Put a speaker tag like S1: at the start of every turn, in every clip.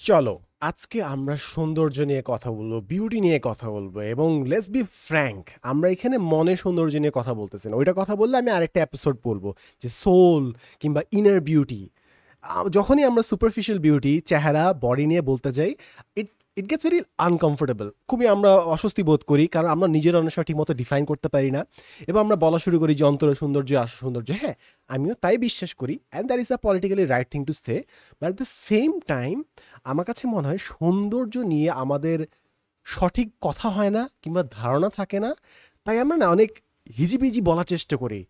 S1: চলো আজকে আমরা সৌন্দর্য নিয়ে কথা বলবো, বিউটি নিয়ে কথা বলবো এবং লেটস বি ফ্র্যাঙ্ক, আমরা এখানে মনে সৌন্দর্য নিয়ে কথা বলতেছি না। ওইটা কথা বললে আমি আরেকটা এপিসোড বলবো যে সোল কিংবা ইনার বিউটি। যখনই আমরা সুপারফিশিয়াল বিউটি, চেহারা, বডি নিয়ে বলতে যাই, ইট ইট গেটস ভেরি আনকমফোর্টেবল। খুবই আমরা অস্বস্তি বোধ করি, কারণ আমরা নিজের অনুসার ঠিক মতো ডিফাইন করতে পারি না এবং আমরা বলা শুরু করি যে অন্তরের সৌন্দর্য, আসল সৌন্দর্য। হ্যাঁ, আমিও তাই বিশ্বাস করি, and that is the politically right thing to say. But at the same time আমার কাছে মনে হয় সৌন্দর্য নিয়ে আমাদের সঠিক কথা হয় না কিংবা ধারণা থাকে না। তাই আমরা না অনেক হিজিবিজি বলার চেষ্টা করি।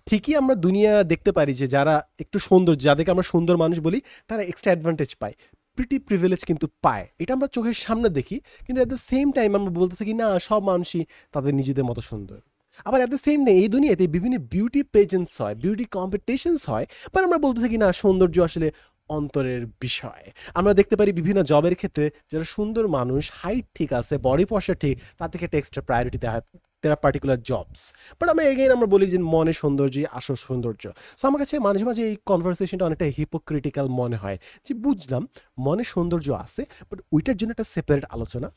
S1: ঠিকই আমরা দুনিয়া দেখতে পারি যে যারা একটু সুন্দর, যাদেরকে আমরা সুন্দর মানুষ বলি, তারা এক্সট্রা অ্যাডভান্টেজ পায়, প্রিটি প্রিভিলেজ কিন্তু পায়। এটা আমরা চোখের সামনে দেখি, কিন্তু অ্যাট দ্য সেম টাইম আমরা বলতে থাকি না সব মানুষই তাদের নিজেদের মতো সুন্দর। আবার অ্যাট দ্য সেম টাইম এই দুনিয়াতে বিভিন্ন বিউটি পেজেন্টস হয়, বিউটি কম্পিটিশনস হয়, বাট আমরা বলতে থাকি না সৌন্দর্য আসলে অন্তরের বিষয়। আমরা দেখতে পারি বিভিন্ন জবের ক্ষেত্রে যারা সুন্দর মানুষ, হাইট ঠিক আছে, বডি পয়সা ঠিক, তাদেরকে একটা এক্সট্রা প্রায়োরিটি দেওয়া হয় তেরা পার্টিকুলার জবস। বাট আমরা এগেইন আমরা বলি যে মনে সৌন্দর্যই আসল সৌন্দর্য। সো আমার কাছে মাঝে মাঝে এই কনভারসেশনটা অনেকটা হিপোক্রিটিক্যাল মনে হয় যে বুঝলাম মনে সৌন্দর্য আছে, বাট ওইটার জন্য একটা সেপারেট আলোচনা,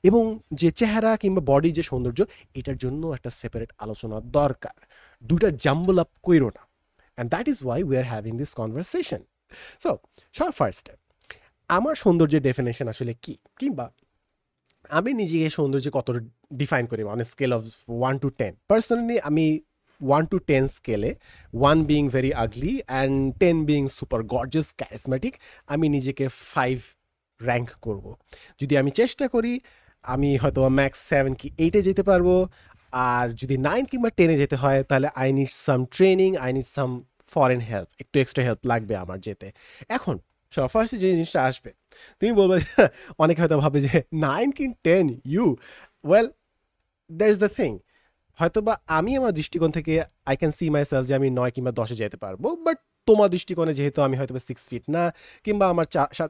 S1: এবং যে চেহারা কিংবা বডি যে সৌন্দর্য, এটার জন্য একটা সেপারেট আলোচনা দরকার। দুটা জাম্বল আপ কইরো না, and that is why we are having this conversation. So সবার ফার্স্টে আমার সৌন্দর্যের ডেফিনেশন আসলে কি, কিংবা আমি নিজেকে সৌন্দর্য কত ডিফাইন করি on scale of 1 to 10। Personally আমি 1 to 10 স্কেলে, 1 being very ugly and 10 being super gorgeous charismatic, আমি নিজেকে 5 র্যাঙ্ক করব। যদি আমি চেষ্টা করি, আমি হয়তো ম্যাক্স 7 কি 8-এ যেতে পারবো। আর যদি 9 কিংবা 10-এ যেতে হয়, তাহলে I need some training, I need some foreign help, একটু এক্সট্রা হেল্প লাগবে আমার যেতে। এখন ফার্স্টে যে জিনিসটা আসবে, তুমি বলবে অনেকে হয়তো ভাবে যে 9 কি 10 you, well that is the thing. হয়তো বা আমি আমার দৃষ্টিকোণ থেকে I can see myself যে আমি 9 কিংবা 10-এ যেতে পারবো, বাট তোমার দৃষ্টিকোণে যেহেতু আমি হয়তো বা 6 ফিট না, কিংবা আমার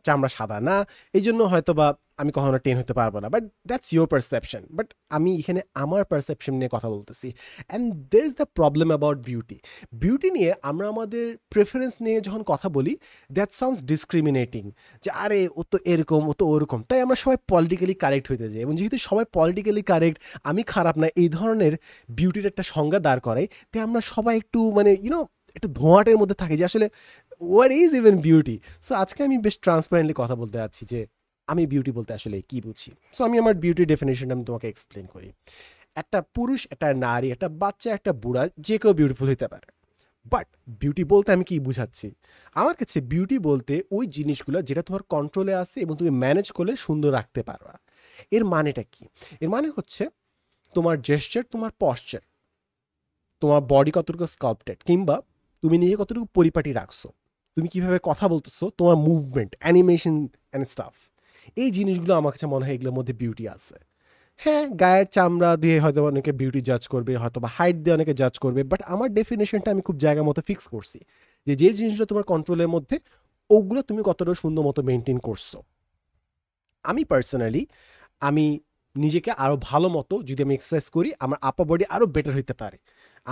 S1: চামড়া সাদা না, এই জন্য হয়তো বা আমি কখনো 10 হতে পারবো না। But that's your perception, but আমি এখানে আমার পারসেপশন নিয়ে কথা বলতেছি। And there is the problem about beauty. Beauty নিয়ে আমরা আমাদের প্রেফারেন্স নিয়ে যখন কথা বলি, দ্যাট সাউন্ডস ডিসক্রিমিনেটিং, যে আরে ও তো এরকম, ও তো ওরকম। তাই আমরা সবাই পলিটিক্যালি কারেক্ট হইতে যাই, এবং যেহেতু সবাই পলিটিক্যালি কারেক্ট, আমি খারাপ না, এই ধরনের বিউটির একটা সংজ্ঞা দাঁড় করাই, তাই আমরা সবাই একটু মানে একটু ধোঁয়াটের মধ্যে থাকি যে আসলে what is even beauty. So আজকে আমি বেশ ট্রান্সপারেন্টলি কথা বলতে যাচ্ছি যে আমি বিউটি বলতে আসলে কি বুঝি। সো আমি আমার বিউটি ডেফিনেশনটা আমি তোমাকে এক্সপ্লেন করি। একটা পুরুষ, একটা নারী, একটা বাচ্চা, একটা বুড়া, যে কেউ বিউটিফুল হতে পারে। বাট বিউটি বলতে আমি কি বুঝাচ্ছি? আমার কাছে বিউটি বলতে ওই জিনিসগুলো যেটা তোমার কন্ট্রোলে আছে এবং তুমি ম্যানেজ করলে সুন্দর রাখতে পারবা। এর মানেটা কি? এর মানে হচ্ছে তোমার জেস্চার, তোমার পশ্চার, তোমার বডি কতটুকু স্কাল্পটেড, কিংবা তুমি নিজে কতটুকু পরিপাটি রাখছো, তুমি কিভাবে কথা বলতেছো, তোমার মুভমেন্ট, অ্যানিমেশন অ্যান্ড স্টাফ, এই জিনিসগুলো আমার কাছে মনে হয় এগুলোর মধ্যে বিউটি আছে। হ্যাঁ, গায়ের চামড়া দিয়ে হয়তো অনেকে বিউটি জাজ করবে, হয়তো বা হাইট দিয়ে অনেকে জাজ করবে, বাট আমার ডেফিনেশনটা আমি খুব জায়গা মতো ফিক্স করছি যে যে জিনিসগুলো তোমার কন্ট্রোলের মধ্যে, ওগুলো তুমি কতটা সুন্দর মতো মেনটেন করছো। আমি পার্সোনালি আমি নিজেকে আরও ভালো মতো যদি আমি এক্সারসাইজ করি, আমার আপার বডি আরও বেটার হইতে পারে।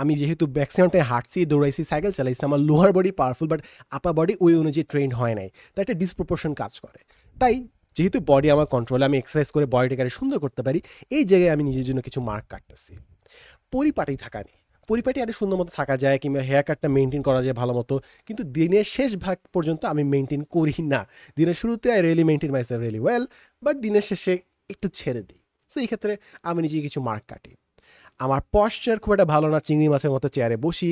S1: আমি যেহেতু ম্যাক্সিমাম টাইম হাঁটছি, দৌড়াইছি, সাইকেল চালাইছি, আমার lower body powerful, but upper body ওই অনুযায়ী ট্রেন হয় নাই, তাই একটা ডিসপ্রপোর্শন কাজ করে। তাই যেহেতু বডি আমার কন্ট্রোলে, আমি এক্সারসাইজ করে বডিটাকে আরো সুন্দর করতে পারি, এই জায়গায় আমি নিজের জন্য কিছু মার্ক কাটতেছি। পরিপাটি থাকা নিয়ে, পরিপাটি আরো সুন্দর মতো থাকা যায়, কিংবা হেয়ার কাটটা মেনটেন করা যায় ভালো মতো, কিন্তু দিনের শেষ ভাগ পর্যন্ত আমি মেনটেন করি না। দিনের শুরুতে I really maintain my self really well, but দিনের শেষে একটু ছেড়ে দিই। সো এই ক্ষেত্রে আমি নিজেকে কিছু মার্ক কাটি। আমার পশ্চার খুব একটা ভালো না, চিংড়ি মাছের মতো চেয়ারে বসি,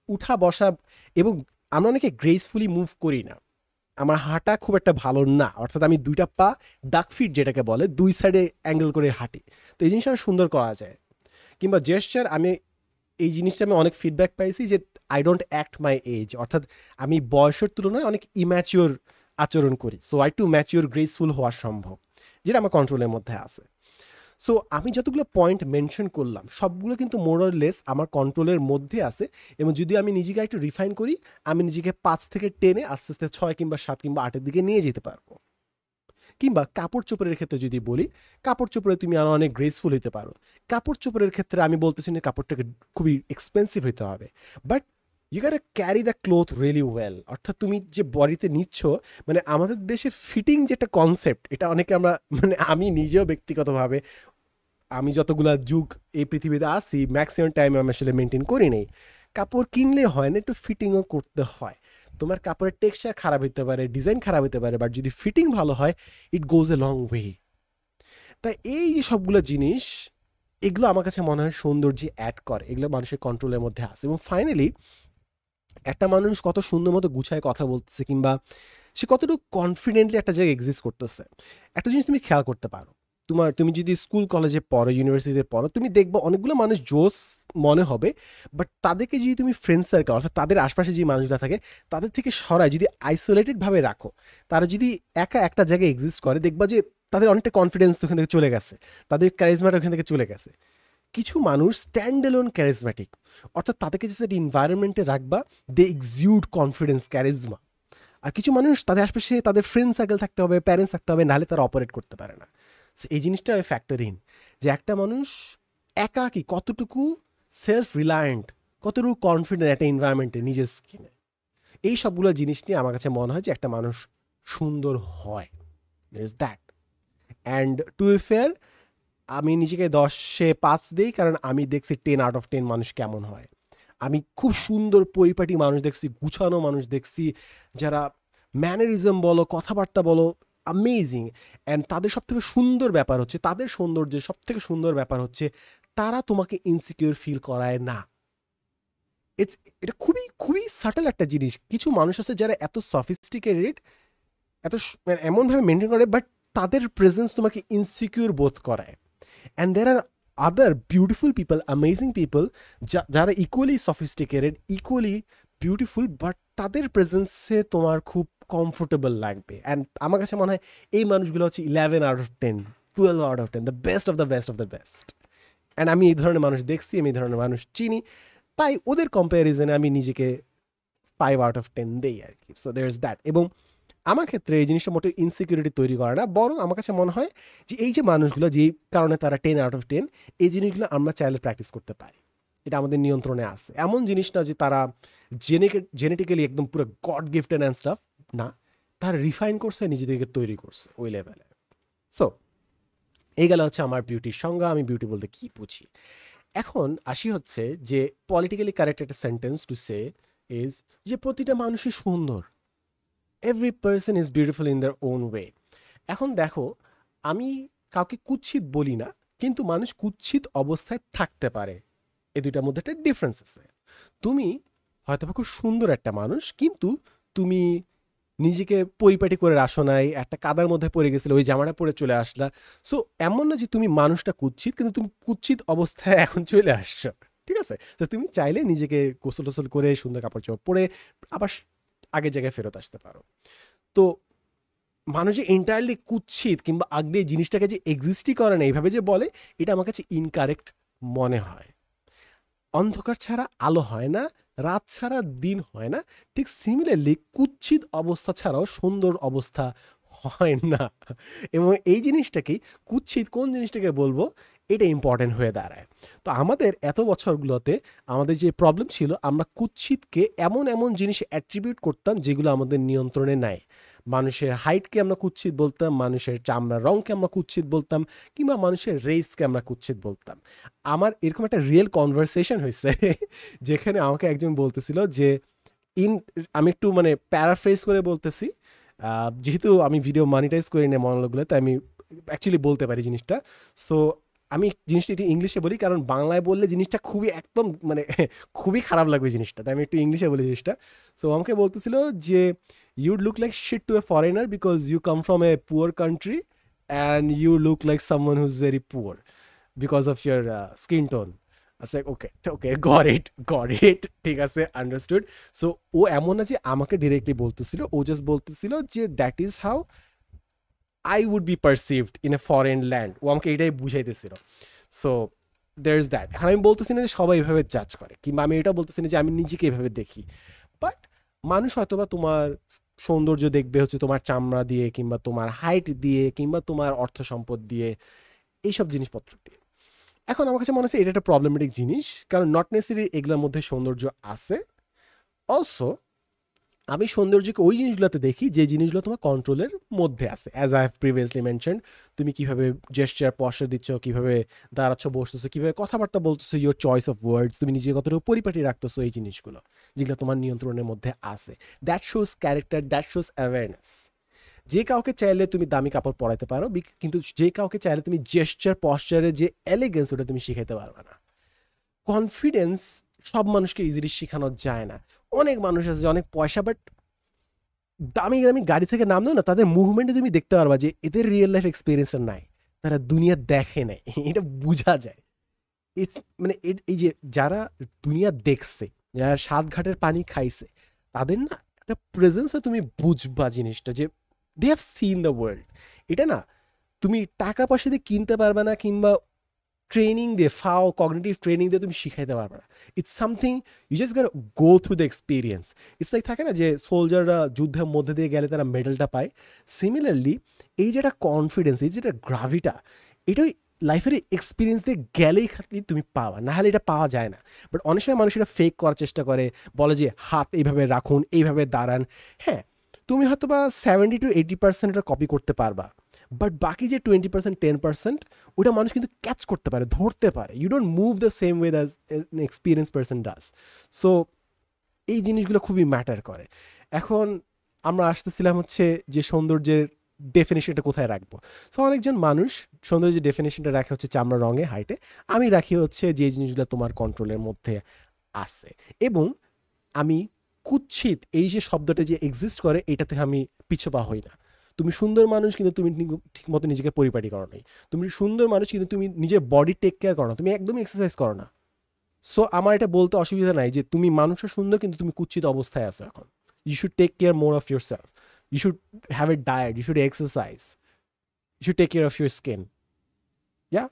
S1: উঠা বসা, এবং আমরা অনেকে গ্রেসফুলি মুভ করি না। আমার হাঁটা খুব একটা ভালো না, অর্থাৎ আমি দুইটা পা ডাক ফিট যেটাকে বলে, দুই সাইডে অ্যাঙ্গেল করে হাঁটি। তো এই জিনিসটা সুন্দর করা যায়। কিংবা জেস্চার, আমি এই জিনিসটা আমি অনেক ফিডব্যাক পাইছি যে I don't act my age, অর্থাৎ আমি বয়সের তুলনায় অনেক ইম্যাচিওর আচরণ করি। So I to mature graceful হওয়া সম্ভব, যেটা আমার কন্ট্রোলের মধ্যে আছে। সো আমি যতগুলো পয়েন্ট মেনশন করলাম, সবগুলো কিন্তু মোর অর লেস আমার কন্ট্রোলের মধ্যে আছে, এবং যদি আমি নিজেকে একটু রিফাইন করি, আমি নিজেকে 5 থেকে 10-এ আস্তে আস্তে 6 কিংবা 7 কিংবা 8-এর দিকে নিয়ে যেতে পারবো। কিংবা কাপড় চোপড়ের ক্ষেত্রে যদি বলি, কাপড় চোপড়ে তুমি আরো অনেক গ্রেসফুল হতে পারো। কাপড় চোপড়ের ক্ষেত্রে আমি বলতেছি না কাপড়টাকে খুবই এক্সপেন্সিভ হতে হবে, but you can carry the cloth really well. অর্থাৎ তুমি যে বডিতে নিচ্ছ, মানে আমাদের দেশে ফিটিং যেটা কনসেপ্ট, এটা অনেকে আমরা, মানে আমি নিজেও ব্যক্তিগতভাবে আমি যতগুলা যুগ এই পৃথিবীতে আসি ম্যাক্সিমাম টাইম আমি আসলে মেনটেন করি নেই। কাপড় কিনলে হয় না, একটু ফিটিংও করতে হয়। তোমার কাপড়ের টেক্সচার খারাপ হতে পারে, ডিজাইন খারাপ হতে পারে, বাট যদি ফিটিং ভালো হয় ইট গোজ এ লং ওয়ে। তাই এই যে সবগুলো জিনিস, এগুলো আমার কাছে মনে হয় সৌন্দর্য অ্যাড করে, এগুলো মানুষের কন্ট্রোলের মধ্যে আসে। এবং ফাইনালি একটা মানুষ কত সুন্দর মতো গুছায় কথা বলতেছে, কিংবা সে কতটুকু কনফিডেন্টলি একটা জায়গায় এক্সিস্ট করতেছে, একটা জিনিস তুমি খেয়াল করতে পারো। তুমি যদি স্কুল কলেজে পড়ো, ইউনিভার্সিটিতে পড়ো, তুমি দেখবো অনেকগুলো মানুষ জোস মনে হবে, বাট তাদেরকে যদি তুমি ফ্রেন্ড সার্কেল অর্থাৎ তাদের আশপাশে যে মানুষরা থাকে তাদের থেকে সরায় যদি আইসোলেটেডভাবে রাখো, তারা যদি একা একটা জায়গায় এক্সিস্ট করে, দেখবা যে তাদের অনেকটা কনফিডেন্স ওখান থেকে চলে গেছে, তাদের ক্যারিজমাটা ওখান থেকে চলে গেছে। কিছু মানুষ স্ট্যান্ড অ্যালোন ক্যারিজম্যাটিক, অর্থাৎ তাদেরকে যে একটা এনভায়রনমেন্টে রাখবা, দে এক্সিউড কনফিডেন্স, ক্যারিজমা। আর কিছু মানুষ তাদের আশপাশে তাদের ফ্রেন্ড সার্কেল থাকতে হবে, প্যারেন্টস থাকতে হবে, নাহলে তারা অপারেট করতে পারে না। সো এই জিনিসটা ফ্যাক্টর ইন, যে একটা মানুষ একাকী কতটুকু সেলফ রিলায়েন্ট, কতটুকু কনফিডেন্ট একটা এনভায়রনমেন্টে নিজের স্কিনে, এই সবগুলো জিনিস নিয়ে আমার কাছে মনে হয় যে একটা মানুষ সুন্দর হয়। That is that. And to be fair, আমি নিজেকে 10-এ 5 দিই, কারণ আমি দেখছি 10 out of 10 মানুষ কেমন হয়। আমি খুব সুন্দর পরিপাটি মানুষ দেখছি, গুছানো মানুষ দেখছি, যারা ম্যানারিজম বলো, কথাবার্তা বলো, অ্যামেজিং। অ্যান্ড তাদের সব থেকে সুন্দর ব্যাপার হচ্ছে, তাদের সৌন্দর্যের সব থেকে সুন্দর ব্যাপার হচ্ছে তারা তোমাকে ইনসিকিউর ফিল করায় না। এটা খুবই খুবই সাটল একটা জিনিস। কিছু মানুষ আছে যারা এত সফিস্টিকেটেড, এত মানে এমনভাবে মেনটেন করে, বাট তাদের প্রেজেন্স তোমাকে ইনসিকিউর বোধ করায়। And there are other beautiful people, amazing people, যারা equally sophisticated, equally beautiful, but তাদের প্রেজেন্সে তোমার খুব কমফোর্টেবল লাগবে। অ্যান্ড আমার কাছে মনে হয় এই মানুষগুলো হচ্ছে 11 out of 10, 12 out of 10, the best of the best of the best. And আমি এই ধরনের মানুষ দেখছি, আমি এই ধরনের মানুষ চিনি, তাই ওদের কম্প্যারিজনে আমি নিজেকে 5 out of 10 দেই আর কি। So there is that. এবং আমার ক্ষেত্রে এই জিনিসটা মোটেও ইনসিকিউরিটি তৈরি করে না, বরং আমার কাছে মনে হয় যে এই যে মানুষগুলো যেই কারণে তারা 10 out of 10, এই জিনিসগুলো আমরা চাইলে প্র্যাকটিস করতে পারি। এটা আমাদের নিয়ন্ত্রণে আছে। এমন জিনিস না যে তারা জেনেটিক্যালি একদম পুরো গড গিফটেড অ্যান্ড স্টাফ, না, তারা রিফাইন করছে, নিজেদেরকে তৈরি করছে ওই লেভেলে। সো এই গেল হচ্ছে আমার বিউটির সংজ্ঞা, আমি বিউটি বলতে কি বুঝি। এখন আসি হচ্ছে যে পলিটিক্যালি কারেক্ট একটা সেন্টেন্স টু সে ইজ যে প্রতিটা মানুষই সুন্দর, every person is beautiful in their own way. এখন দেখো, আমি কাউকে কুৎসিত বলি না, কিন্তু মানুষ কুৎসিত অবস্থায় থাকতে পারে, এই দুইটার মধ্যে একটা ডিফারেন্স আছে। তুমি হয়তো খুব সুন্দর একটা মানুষ, কিন্তু তুমি নিজেকে পরিপাটি করে রাখো নাই, একটা কাদার মধ্যে পড়ে গেছিলে, ওই জামাটা পরে চলে আসলা। সো এমন না যে তুমি মানুষটা কুৎসিত, কিন্তু তুমি কুৎসিত অবস্থায় এখন চলে আসছো, ঠিক আছে? তো তুমি চাইলে নিজেকে গোসল টোসল করে সুন্দর কাপড় চোপড় পরে আবার আগের জায়গায় ফেরত আসতে পারো। তো মানুষ যে এন্টায়ারলি কুৎসিত কিংবা আগলে জিনিসটাকে যে এক্সিস্টই করে না এইভাবে যে বলে, এটা আমার কাছে ইনকারেক্ট মনে হয়। অন্ধকার ছাড়া আলো হয় না, রাত ছাড়া দিন হয় না, ঠিক সিমিলারলি কুৎসিত অবস্থা ছাড়াও সুন্দর অবস্থা হয় না। এবং এই জিনিসটাকেই, কুৎসিত কোন জিনিসটাকে বলবো, এটা ইম্পর্টেন্ট হয়ে দাঁড়ায়। তো আমাদের এত বছরগুলোতে আমাদের যে প্রবলেম ছিল, আমরা কুৎসিতকে এমন এমন জিনিস অ্যাট্রিবিউট করতাম যেগুলো আমাদের নিয়ন্ত্রণে নাই। মানুষের হাইটকে আমরা কুৎসিত বলতাম, মানুষের চামড়ার রঙকে আমরা কুৎসিত বলতাম, কিংবা মানুষের রেসকে আমরা কুৎসিত বলতাম। আমার এরকম একটা রিয়েল কনভারসেশন হয়েছে যেখানে আমাকে একজন বলতেছিল যে ইন আমি একটু মানে প্যারাফ্রেজ করে বলতেছি, যেহেতু আমি ভিডিও মনিটাইজ করি না মনোলগুলো, তাই আমি অ্যাকচুয়ালি বলতে পারি জিনিসটা। সো আমি জিনিসটা একটু ইংলিশে বলি, কারণ বাংলায় বললে জিনিসটা খুবই একদম মানে খুবই খারাপ লাগবে জিনিসটা, তাই আমি একটু ইংলিশে বলি জিনিসটা। সো আমাকে বলতেছিল যে you'd look like shit to a foreigner because you come from a poor country and you look like someone who's very poor because of your skin tone. I was like, okay, got it, ঠিক আছে, understood. So ও এমন না যে আমাকে directly বলতেছিল, ও just বলতেছিল যে that is how I would be perceived in a foreign land, ও আমাকে এটাই বুঝাইতেছিল। So there is that. এখন আমি বলতেছি না যে সবাই এভাবে জাজ করে, কিংবা আমি এটা বলতেছি না যে আমি নিজেকে এভাবে দেখি, বাট মানুষ হয়তোবা তোমার সৌন্দর্য দেখবে হচ্ছে তোমার চামড়া দিয়ে, কিংবা তোমার হাইট দিয়ে, কিংবা তোমার অর্থ সম্পদ দিয়ে, এইসব জিনিসপত্র দিয়ে। এখন আমার কাছে মনে হচ্ছে এটা একটা প্রবলেমেটিক জিনিস, কারণ নট নেসেসারি এগুলোর মধ্যে সৌন্দর্য আছে, অলসো আমি সৌন্দর্যকে ওই জিনিসগুলোতে দেখি যে জিনিসগুলো তোমার কন্ট্রোলের মধ্যে আছে, as I have previously mention. তুমি কিভাবে জেস্টার পশ্চার দিচ্ছ, কিভাবে দাঁড়াচ্ছ, বসতেছো, কিভাবে কথাবার্তা বলতেছো, ইয়োর চয়েস অফ ওয়ার্ডস, তুমি নিজে কতটুকু পরিপাটি রাখতেছো, এই জিনিসগুলো যেগুলো তোমার নিয়ন্ত্রণের মধ্যে আছে। That shows character, that shows awareness. যে কাউকে চাইলে তুমি দামি কাপড় পরাইতে পারো, কিন্তু যে কাউকে চাইলে তুমি জেস্টার পশ্চারের যে এলিগেন্স ওটা তুমি শিখাইতে পারবে না। কনফিডেন্স সব মানুষকে ইজিলি শেখানো যায় না। অনেক মানুষ আছে যে অনেক পয়সা, বাট দামি দামি গাড়ি থেকে নামলেও না তাদের মুভমেন্টে তুমি দেখতে পারবা যে এদের রিয়েল লাইফ এক্সপিরিয়েন্সটা নাই, তারা দুনিয়া দেখে নেয়, এটা বোঝা যায়। মানে এই যে যারা দুনিয়া দেখছে, যারা সাত ঘাটের পানি খাইছে, তাদের না একটা প্রেজেন্সে তুমি বুঝবা জিনিসটা যে they have seen the world. এটা না তুমি টাকা পয়সা দিয়ে কিনতে পারবে না, কিংবা ট্রেনিং দিয়ে কগনিটিভ ট্রেনিং দিয়ে তুমি শিখাইতে পারবে না। It's something you just got go through the experience. It's like থাকে না যে সোলজাররা যুদ্ধের মধ্যে দিয়ে গেলে তারা মেডেলটা পায়, সিমিলারলি এই যেটা কনফিডেন্স, এই যেটা গ্রাভিটা, এটাই লাইফের এক্সপিরিয়েন্স দিয়ে গেলেই খালি তুমি পাওয়া, না হলে এটা পাওয়া যায় না। বাট অনেক সময় মানুষ এটা ফেক করার চেষ্টা করে, বলে যে হাত এইভাবে রাখুন, এইভাবে দাঁড়ান। হ্যাঁ, তুমি হয়তো বা 70-80% এটা কপি করতে পারবা, বাট বাকি যে 20%, 10%, ওটা মানুষ কিন্তু ক্যাচ করতে পারে, ধরতে পারে। You don't move the same way as an experience person does. So এই জিনিসগুলো খুবই ম্যাটার করে। এখন আমরা আসতেছিলাম হচ্ছে যে সৌন্দর্যের ডেফিনেশনটা কোথায় রাখবো। সো অনেকজন মানুষ সৌন্দর্যের ডেফিনেশনটা রাখে হচ্ছে চামড়া, রঙে, হাইটে। আমি রাখি হচ্ছে যে জিনিসগুলো তোমার কন্ট্রোলের মধ্যে আছে। এবং আমি কুৎসিত এই যে শব্দটা যে এক্সিস্ট করে, এটা থেকে আমি পিছপা হই না। তুমি সুন্দর মানুষ কিন্তু তুমি ঠিক মতো নিজেকে পরিপাটি করো নাই। তুমি সুন্দর মানুষ কিন্তু তুমি নিজের বডি টেক কেয়ার করো না, তুমি একদমই এক্সারসাইজ করো না। সো আমার এটা বলতে অসুবিধা নাই যে তুমি মানুষের সুন্দর কিন্তু তুমি কুৎসিত অবস্থায় আছো এখন। You should take care more of yourself, you should have a diet, you should exercise, you should take care of your skin. Yeah,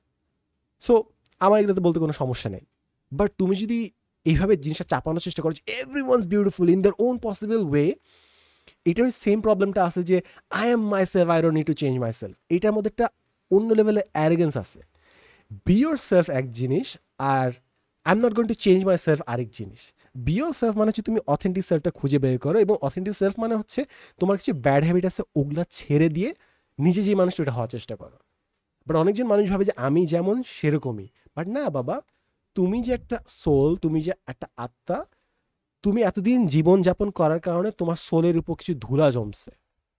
S1: so আমার এগুলোতে বলতে কোনো সমস্যা নেই। বাট তুমি যদি এইভাবে জিনিসটা চাপানোর চেষ্টা করো যে everyone's beautiful in their own possible way, এটার সেম প্রবলেমটা আছে যে I am myself, I don't need to change myself. এটার মধ্যে একটা অন্য লেভেলের অ্যারোগেন্স আছে। বি ইয়োর সেলফ এক জিনিস, আর I am not going to change myself আরেক জিনিস। বি ইয়োর সেলফ মানে হচ্ছে তুমি অথেন্টিক সেলফটা খুঁজে বের করো, এবং অথেন্টিক সেলফ মানে হচ্ছে তোমার কিছু ব্যাড হ্যাবিট আছে ওগুলা ছেড়ে দিয়ে নিজে যে মানুষটা ওটা হওয়ার চেষ্টা করো। বাট অনেকজন মানুষ ভাবে যে আমি যেমন সেরকমই। বাট না বাবা, তুমি যে একটা সোল, তুমি যে একটা আত্মা, তুমি এতদিন জীবন যাপন করার কারণে তোমার সোলের উপর কিছু ধুলা জমছে,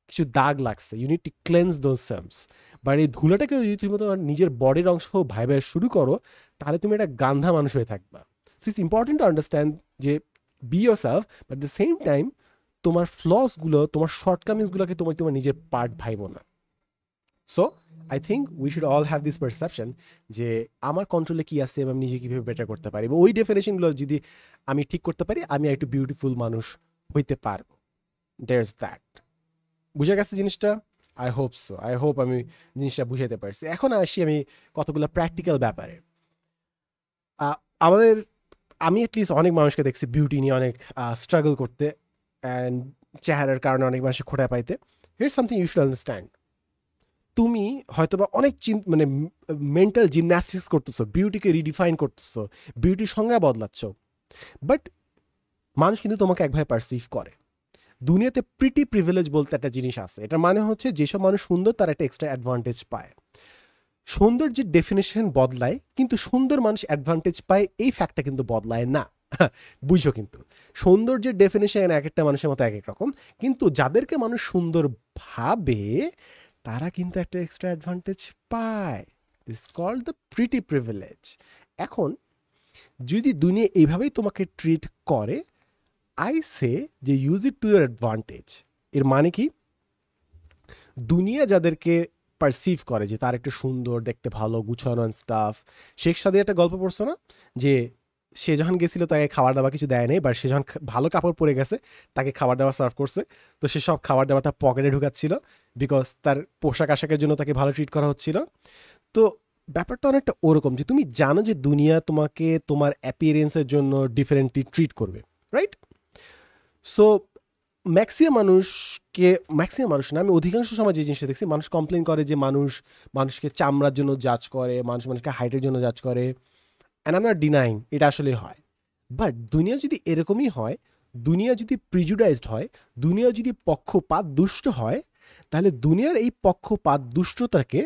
S1: কিছু দাগ লাগছে। You need to cleanse those cells. But এই ধুলাটাকে যদি তুমি তোমার নিজের বডির অংশ ভাইবে শুরু করো, তাহলে তুমি একটা গান্ধা মানুষ হয়ে থাকবা। So it's important to understand যে be yourself, but the same time তোমার ফ্লসগুলো, তোমার শর্টকামিংসগুলোকে তোমার তোমার নিজের পার্ট ভাইবো না। So I think we should all have this perception যে আমার কন্ট্রোলে কি আছে এবং নিজে কীভাবে বেটার করতে পারি, এবং ওই ডেফিনেশনগুলো যদি আমি ঠিক করতে পারি, আমি একটু বিউটিফুল মানুষ হইতে পারবো। There's that. বুঝে গেছে জিনিসটা? I hope so, I hope আমি জিনিসটা বুঝাইতে পারছি। এখন আসি আমি কতগুলো প্র্যাকটিক্যাল ব্যাপারে। আমাদের, আমি অ্যাটলিস্ট অনেক মানুষকে দেখছি বিউটি নিয়ে অনেক স্ট্রাগল করতে, অ্যান্ড চেহারার কারণে অনেক মানুষের খোঁটা পাইতে। Here something you should understand. তুমি হয়তোবা অনেক মানে মেন্টাল জিমন্যাস্টিক্স করতেছো, বিউটিকে রিডিফাইন করতেছো, বিউটির সংজ্ঞা বদলাচ্ছ, বাট মানুষ কিন্তু তোমাকে একভাবে পারসিভ করে। দুনিয়াতে প্রিটি প্রিভিলেজ বলতে একটা জিনিস আছে। এটার মানে হচ্ছে যেসব মানুষ সুন্দর তারা একটা এক্সট্রা অ্যাডভান্টেজ পায়। সৌন্দর্যের ডেফিনেশন বদলায়, কিন্তু সুন্দর মানুষ অ্যাডভান্টেজ পায় এই ফ্যাক্টটা কিন্তু বদলায় না। বুঝছো? কিন্তু সৌন্দর্যের ডেফিনেশন এক একটা মানুষের মতো এক এক রকম, কিন্তু যাদেরকে মানুষ সুন্দর ভাবে তারা কিন্তু একটা এক্সট্রা অ্যাডভান্টেজ পায়। This called the pretty privilege. এখন যদি দুনিয়া এইভাবেই তোমাকে ট্রিট করে, আই সে যে use it to your advantage. এর মানে কি, দুনিয়া যাদেরকে পারসিভ করে যে তার একটা সুন্দর, দেখতে ভালো, গুছানো স্টাফ। শেখ সাদির একটা গল্প পড়ছো না, যে সে যখন গেছিল তাকে খাবার দাবার কিছু দেয় নাই, বাট সে যখন ভালো কাপড় পরে গেছে তাকে খাবার দাবার সার্ভ করছে। তো সে সব খাবার দাবার তার পকেটে ঢুকাচ্ছিল, বিকজ তার পোশাক আশাকের জন্য তাকে ভালো ট্রিট করা হচ্ছিল। তো ব্যাপারটা অনেকটা ওরকম যে তুমি জানো যে দুনিয়া তোমাকে তোমার অ্যাপিয়ারেন্সের জন্য ডিফারেন্টলি ট্রিট করবে, রাইট? সো ম্যাক্সিমাম মানুষ না, আমি অধিকাংশ সময় যে জিনিসটা দেখছি, মানুষ কমপ্লেন করে যে মানুষকে চামড়ার জন্য জাজ করে, মানুষকে হাইটের জন্য জাজ করে। And I am not denying এটা আসলে হয়। বাট দুনিয়া যদি এরকমই হয়, দুনিয়া যদি প্রিজুডাইজড হয়, দুনিয়া যদি পক্ষপাত দুষ্ট হয়, তাহলে দুনিয়ার এই পক্ষপাত দুষ্টতাকে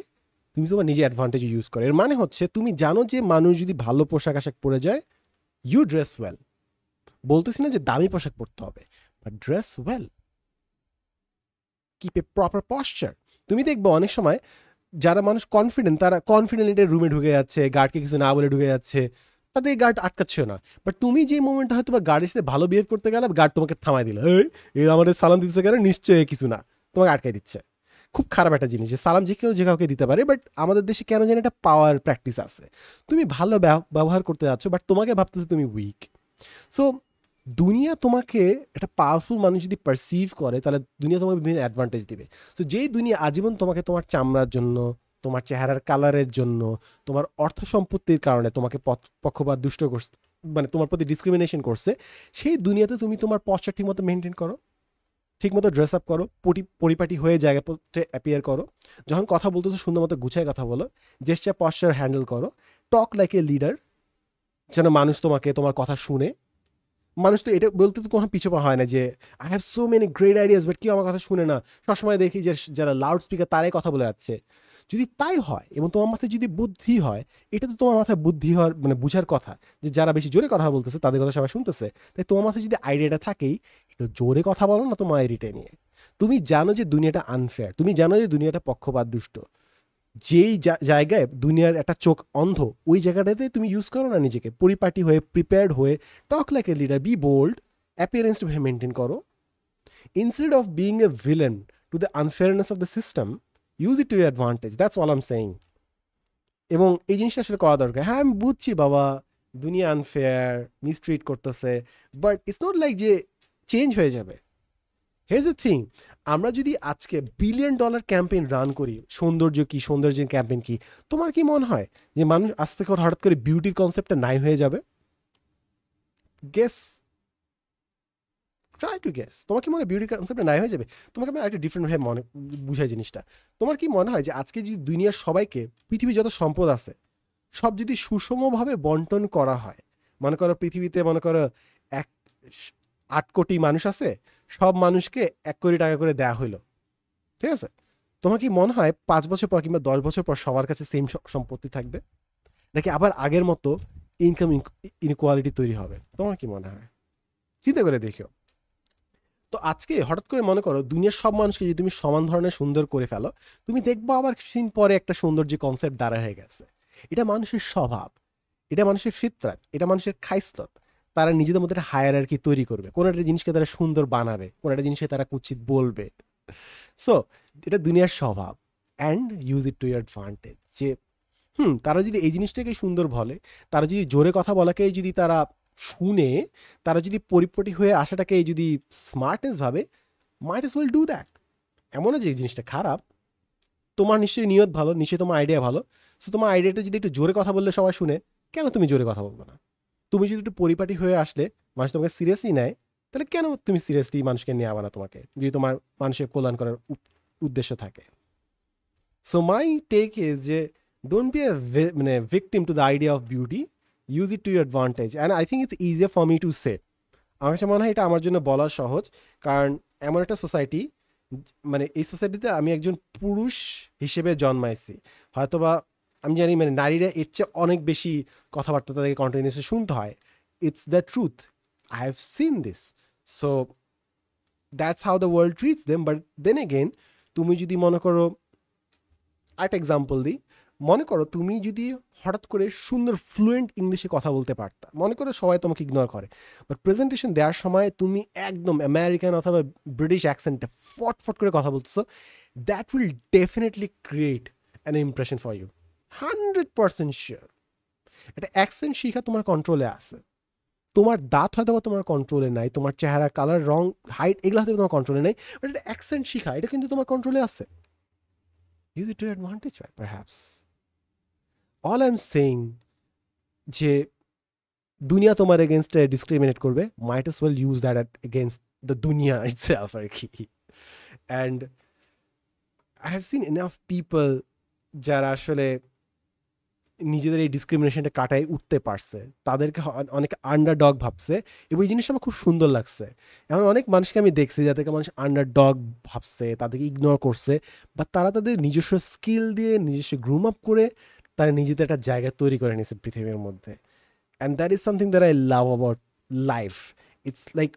S1: তুমি তোমার নিজে অ্যাডভান্টেজ ইউজ করো। এর মানে হচ্ছে তুমি জানো যে মানুষ যদি ভালো পোশাক আশাক পরে যায়, ইউ ড্রেস ওয়েল। বলতেছি না যে দামি পোশাক পরতে হবে, but dress well, keep a proper posture. তুমি দেখবে অনেক সময় যারা মানুষ কনফিডেন্ট, তারা কনফিডেন্ট রুমে ঢুকে যাচ্ছে, গার্ডকে কিছু না বলে ঢুকে যাচ্ছে, তাদের গার্ড আটকাচ্ছেও না। বাট তুমি যে মোমেন্টটা হয়তো বা গার্ডের সাথে ভালো বিহেভ করতে গেলে, গার্ড তোমাকে থামাই দিল, এই আমাদের সালাম দিচ্ছে কেন, নিশ্চয়ই কিছু না, তোমাকে আটকাই দিচ্ছে। খুব খারাপ একটা জিনিস যে সালাম যে কেউ যে কাউকে দিতে পারে, বাট আমাদের দেশে কেন জানি একটা পাওয়ার প্র্যাকটিস আছে। তুমি ভালো ব্যবহার করতে যাচ্ছ, বাট তোমাকে ভাবতেছো তুমি উইক। সো দুনিয়া তোমাকে একটা পাওয়ারফুল মানুষ যদি পারসিভ করে, তাহলে দুনিয়া তোমাকে বিভিন্ন অ্যাডভান্টেজ দিবে। তো যেই দুনিয়া আজীবন তোমাকে তোমার চামড়ার জন্য, তোমার চেহারার কালারের জন্য, তোমার অর্থ সম্পত্তির কারণে তোমাকে পক্ষপাত দুষ্ট করছে, মানে তোমার প্রতি ডিসক্রিমিনেশন করছে, সেই দুনিয়াতে তুমি তোমার পশ্চার ঠিক মতো মেনটেন করো, ঠিক মতো ড্রেস আপ করো, পরিপাটি হয়ে জায়গাপত্রে অ্যাপিয়ার করো, যখন কথা বলতেছো সুন্দর মতো গুছায় কথা বলো, জেস্টার পশ্চার হ্যান্ডেল করো, টক লাইক এ লিডার, যেন মানুষ তোমাকে তোমার কথা শুনে। মানুষ তো এটা বলতে তো কোনো পিছু পা হয় না যে I have so many great ideas, but কেউ আমার কথা শুনে না। সবসময় দেখি যে যারা লাউড স্পিকার তারাই কথা বলে যাচ্ছে। যদি তাই হয় এবং তোমার মাথায় যদি বুদ্ধি হয়, এটা তো তোমার মাথায় বুদ্ধি হওয়ার মানে বুঝার কথা, যে যারা বেশি জোরে কথা বলতেছে তাদের কথা সবাই শুনতেছে। তাই তোমার মাথায় যদি আইডিয়াটা থাকেই, একটু জোরে কথা বলো না তোমার আইডিয়াটা নিয়ে। তুমি জানো যে দুনিয়াটা আনফেয়ার, তুমি জানো যে দুনিয়াটা পক্ষপাত দুষ্ট, যেই জায়গায় দুনিয়ার একটা চোখ অন্ধ, ওই জায়গাটাতে তুমি ইউজ করো না নিজেকে, পরিপাটি হয়ে প্রিপেয়ার্ড হয়ে, talk like a leader, be bold, appearance maintain করো। Instead of being a villain to the unfairness of the system, use it to your advantage. That's all I am saying. এবং এই জিনিসটা আসলে করা দরকার। হ্যাঁ, আমি বুঝছি বাবা, দুনিয়া আনফেয়ার, মিসট্রিট করতেছে, বাট ইটস নট লাইক যে চেঞ্জ হয়ে যাবে। হেয়ার্স দ্য থিং, আমরা যদি আজকে বিলিয়ন ডলার ক্যাম্পেইন রান করি, সৌন্দর্য কি, সৌন্দর্যের ক্যাম্পেইন কি, তোমার কি মনে হয় যে মানুষ আস্তে করে হঠাৎ করে বিউটির কনসেপ্টটা নাই হয়ে যাবে? Guess, try to guess. তোমার কি মনে হয় বিউটি কনসেপ্টটা নাই হয়ে যাবে? তোমাকে আমি একটা ডিফারেন্ট ভাবে মনে বুঝাই জিনিসটা। তোমার কি মনে হয় যে আজকে যদি দুনিয়ার সবাইকে, পৃথিবীর যত সম্পদ আছে সব যদি সুষমভাবে বন্টন করা হয়, মনে করো পৃথিবীতে মনে করো 8 কোটি মানুষ আছে, সব মানুষকে 1 কোটি টাকা করে দেওয়া হইলো, ঠিক আছে? তোমার কি মনে হয় 5 বছর পর কিংবা 10 বছর পর সবার কাছে সেম সম্পত্তি থাকবে, নাকি আবার আগের মতো ইনকাম ইনইকুয়ালিটি তৈরি হবে? তোমার কি মনে হয়? চিন্তা করে দেখো। তো আজকে হঠাৎ করে মনে করো দুনিয়ার সব মানুষকে যদি তুমি সমান ধরনের সুন্দর করে ফেলো, তুমি দেখবো আবার কিছুদিন পরে একটা সৌন্দর্য কনসেপ্ট দাঁড়া হয়ে গেছে। এটা মানুষের স্বভাব, এটা মানুষের ফিতরাত, এটা মানুষের খাইসলত। তারা নিজেদের মধ্যে একটা হায়ারার্কি তৈরি করবে, কোনো একটা জিনিসকে তারা সুন্দর বানাবে, কোনো একটা জিনিসকে তারা কুৎসিত বলবে। সো এটা দুনিয়ার স্বভাব, and use it to your advantage. যে তারা যদি এই জিনিসটাকে সুন্দর বলে, তারা যদি জোরে কথা বলাকে যদি তারা শুনে, তারা যদি পরিপাটি হয়ে আসাটাকে যদি স্মার্টনেস ভাবে, মাইট এস ওয়েল ডু দ্যাট। এমনও যে জিনিসটা খারাপ, তোমার নিশ্চয়ই নিয়ত ভালো, নিশ্চয়ই তোমার আইডিয়া ভালো, সো তোমার আইডিয়াটা যদি একটু জোরে কথা বললে সবাই শুনে, কেন তুমি জোরে কথা বলবে না? তুমি যদি একটু পরিপাটি হয়ে আসলে মানুষ তোমাকে সিরিয়াসলি নেয়, তাহলে কেন তুমি সিরিয়াসলি মানুষকে নেওয়া না তোমাকে, যদি তোমার মানুষের কল্যাণ করার উদ্দেশ্য থাকে? সো মাই টেক ইজ যে ডোন্ট বি মানে victim to the idea of beauty, use it to your advantage. And I think it's easier for me to say. আমার কাছে মনে হয় এটা আমার জন্য বলা সহজ, কারণ এমন একটা সোসাইটি, মানে এই সোসাইটিতে আমি একজন পুরুষ হিসেবে জন্মাইছি। হয়তোবা আমি জানি মানে নারীরা এর চেয়ে অনেক বেশি কথাবার্তা তাদেরকে কন্টিনিউসলি শুনতে হয়। It's the truth, I have seen this. So that's how the world treats them. But then again, তুমি যদি মনে করো, আরেকটা এক্সাম্পল দিই, মনে করো তুমি যদি হঠাৎ করে সুন্দর ফ্লুয়েন্ট ইংলিশে কথা বলতে পারতা, মনে করো সবাই তোমাকে ইগনোর করে, বাট প্রেজেন্টেশন দেওয়ার সময় তুমি একদম আমেরিকান অথবা ব্রিটিশ অ্যাকসেন্টে ফট করে কথা বলতেছো, that will definitely create an impression for you, 100% sure. একটা অ্যাকসেন্ট শিখা তোমার কন্ট্রোলে আছে। তোমার দাঁত হয়তো বা তোমার কন্ট্রোলে নাই, তোমার চেহারা, কালার, রং, হাইট, এগুলো হয়তো তোমার কন্ট্রোলে নাই, বাট একটা অ্যাকসেন্ট শিখা এটা কিন্তু তোমার কন্ট্রোলে আছে। Use it to your advantage, perhaps. All I'm saying যে দুনিয়া তোমার এগেনস্টে ডিসক্রিমিনেট করবে, মাইট as well use that against the দুনিয়া itself আর কি। And I have seen enough people যারা আসলে নিজেদের এই ডিসক্রিমিনেশনটা কাটায় উঠতে পারছে, তাদেরকে অনেক আন্ডারডগ ভাবছে, এবং এই জিনিসটা আমার খুব সুন্দর লাগছে। এমন অনেক মানুষকে আমি দেখছি যাদেরকে মানুষ আন্ডারডগ ভাবছে, তাদেরকে ইগনোর করছে, বা তারা তাদের নিজস্ব স্কিল দিয়ে নিজস্ব গ্রুম আপ করে তারা নিজেদের একটা জায়গা তৈরি করে নিয়েছে পৃথিবীর মধ্যে। And that is something that I love about life. It's like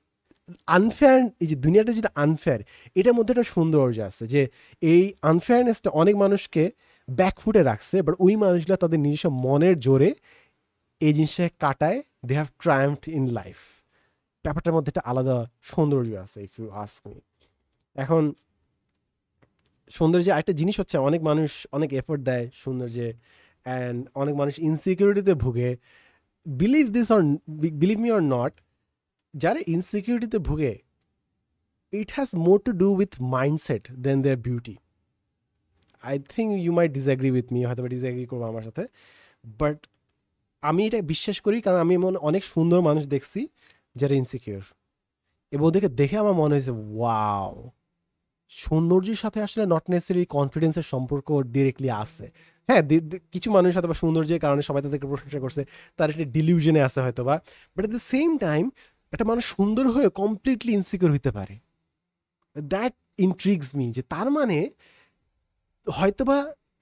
S1: unfair, এই যে দুনিয়াটা যেটা আনফেয়ার, এটার মধ্যে একটা সৌন্দর্য আছে যে এই আনফেয়ারনেসটা অনেক মানুষকে ব্যাকফুটে রাখছে, বাট ওই মানুষগুলো তাদের নিজস্ব মনের জোরে এই জিনিসটা কাটায়, দে হ্যাভ ট্রায়াম্ফড ইন লাইফ। ব্যাপারটার মধ্যে একটা আলাদা সৌন্দর্য আছে, ইফ ইউ আস্ক মি। এখন সৌন্দর্য একটা জিনিস হচ্ছে, অনেক মানুষ অনেক এফোর্ট দেয় সৌন্দর্যে, অ্যান্ড অনেক মানুষ ইনসিকিউরিটিতে ভুগে। Believe this or believe me or not, যারা ইনসিকিউরিটিতে ভুগে, it has more to do with mindset than their beauty. I think you might disagree with me, হয়তো ডিসঅ্যাগ্রি করবো আমার সাথে, বাট আমি এটা বিশ্বাস করি, কারণ আমি এমন অনেক সুন্দর মানুষ দেখছি যারা ইনসিকিউর, এবং ওদেরকে দেখে আমার মনে হয়েছে ওয়াও, সৌন্দর্যের সাথে আসলে নট নেসেসারি কনফিডেন্সের সম্পর্ক ডিরেক্টলি আছে। হ্যাঁ, কিছু মানুষ হয়তো বা সৌন্দর্যের কারণে সবাই তাদেরকে প্রশংসা করছে, তার একটা ডিলিউশনে আছে হয়তো বা, but at the same time একটা মানুষ সুন্দর হয়ে কমপ্লিটলি ইনসিকিউর হইতে পারে। দ্যাট ইন্ট্রিগস মি, যে তার মানে হয়তোবা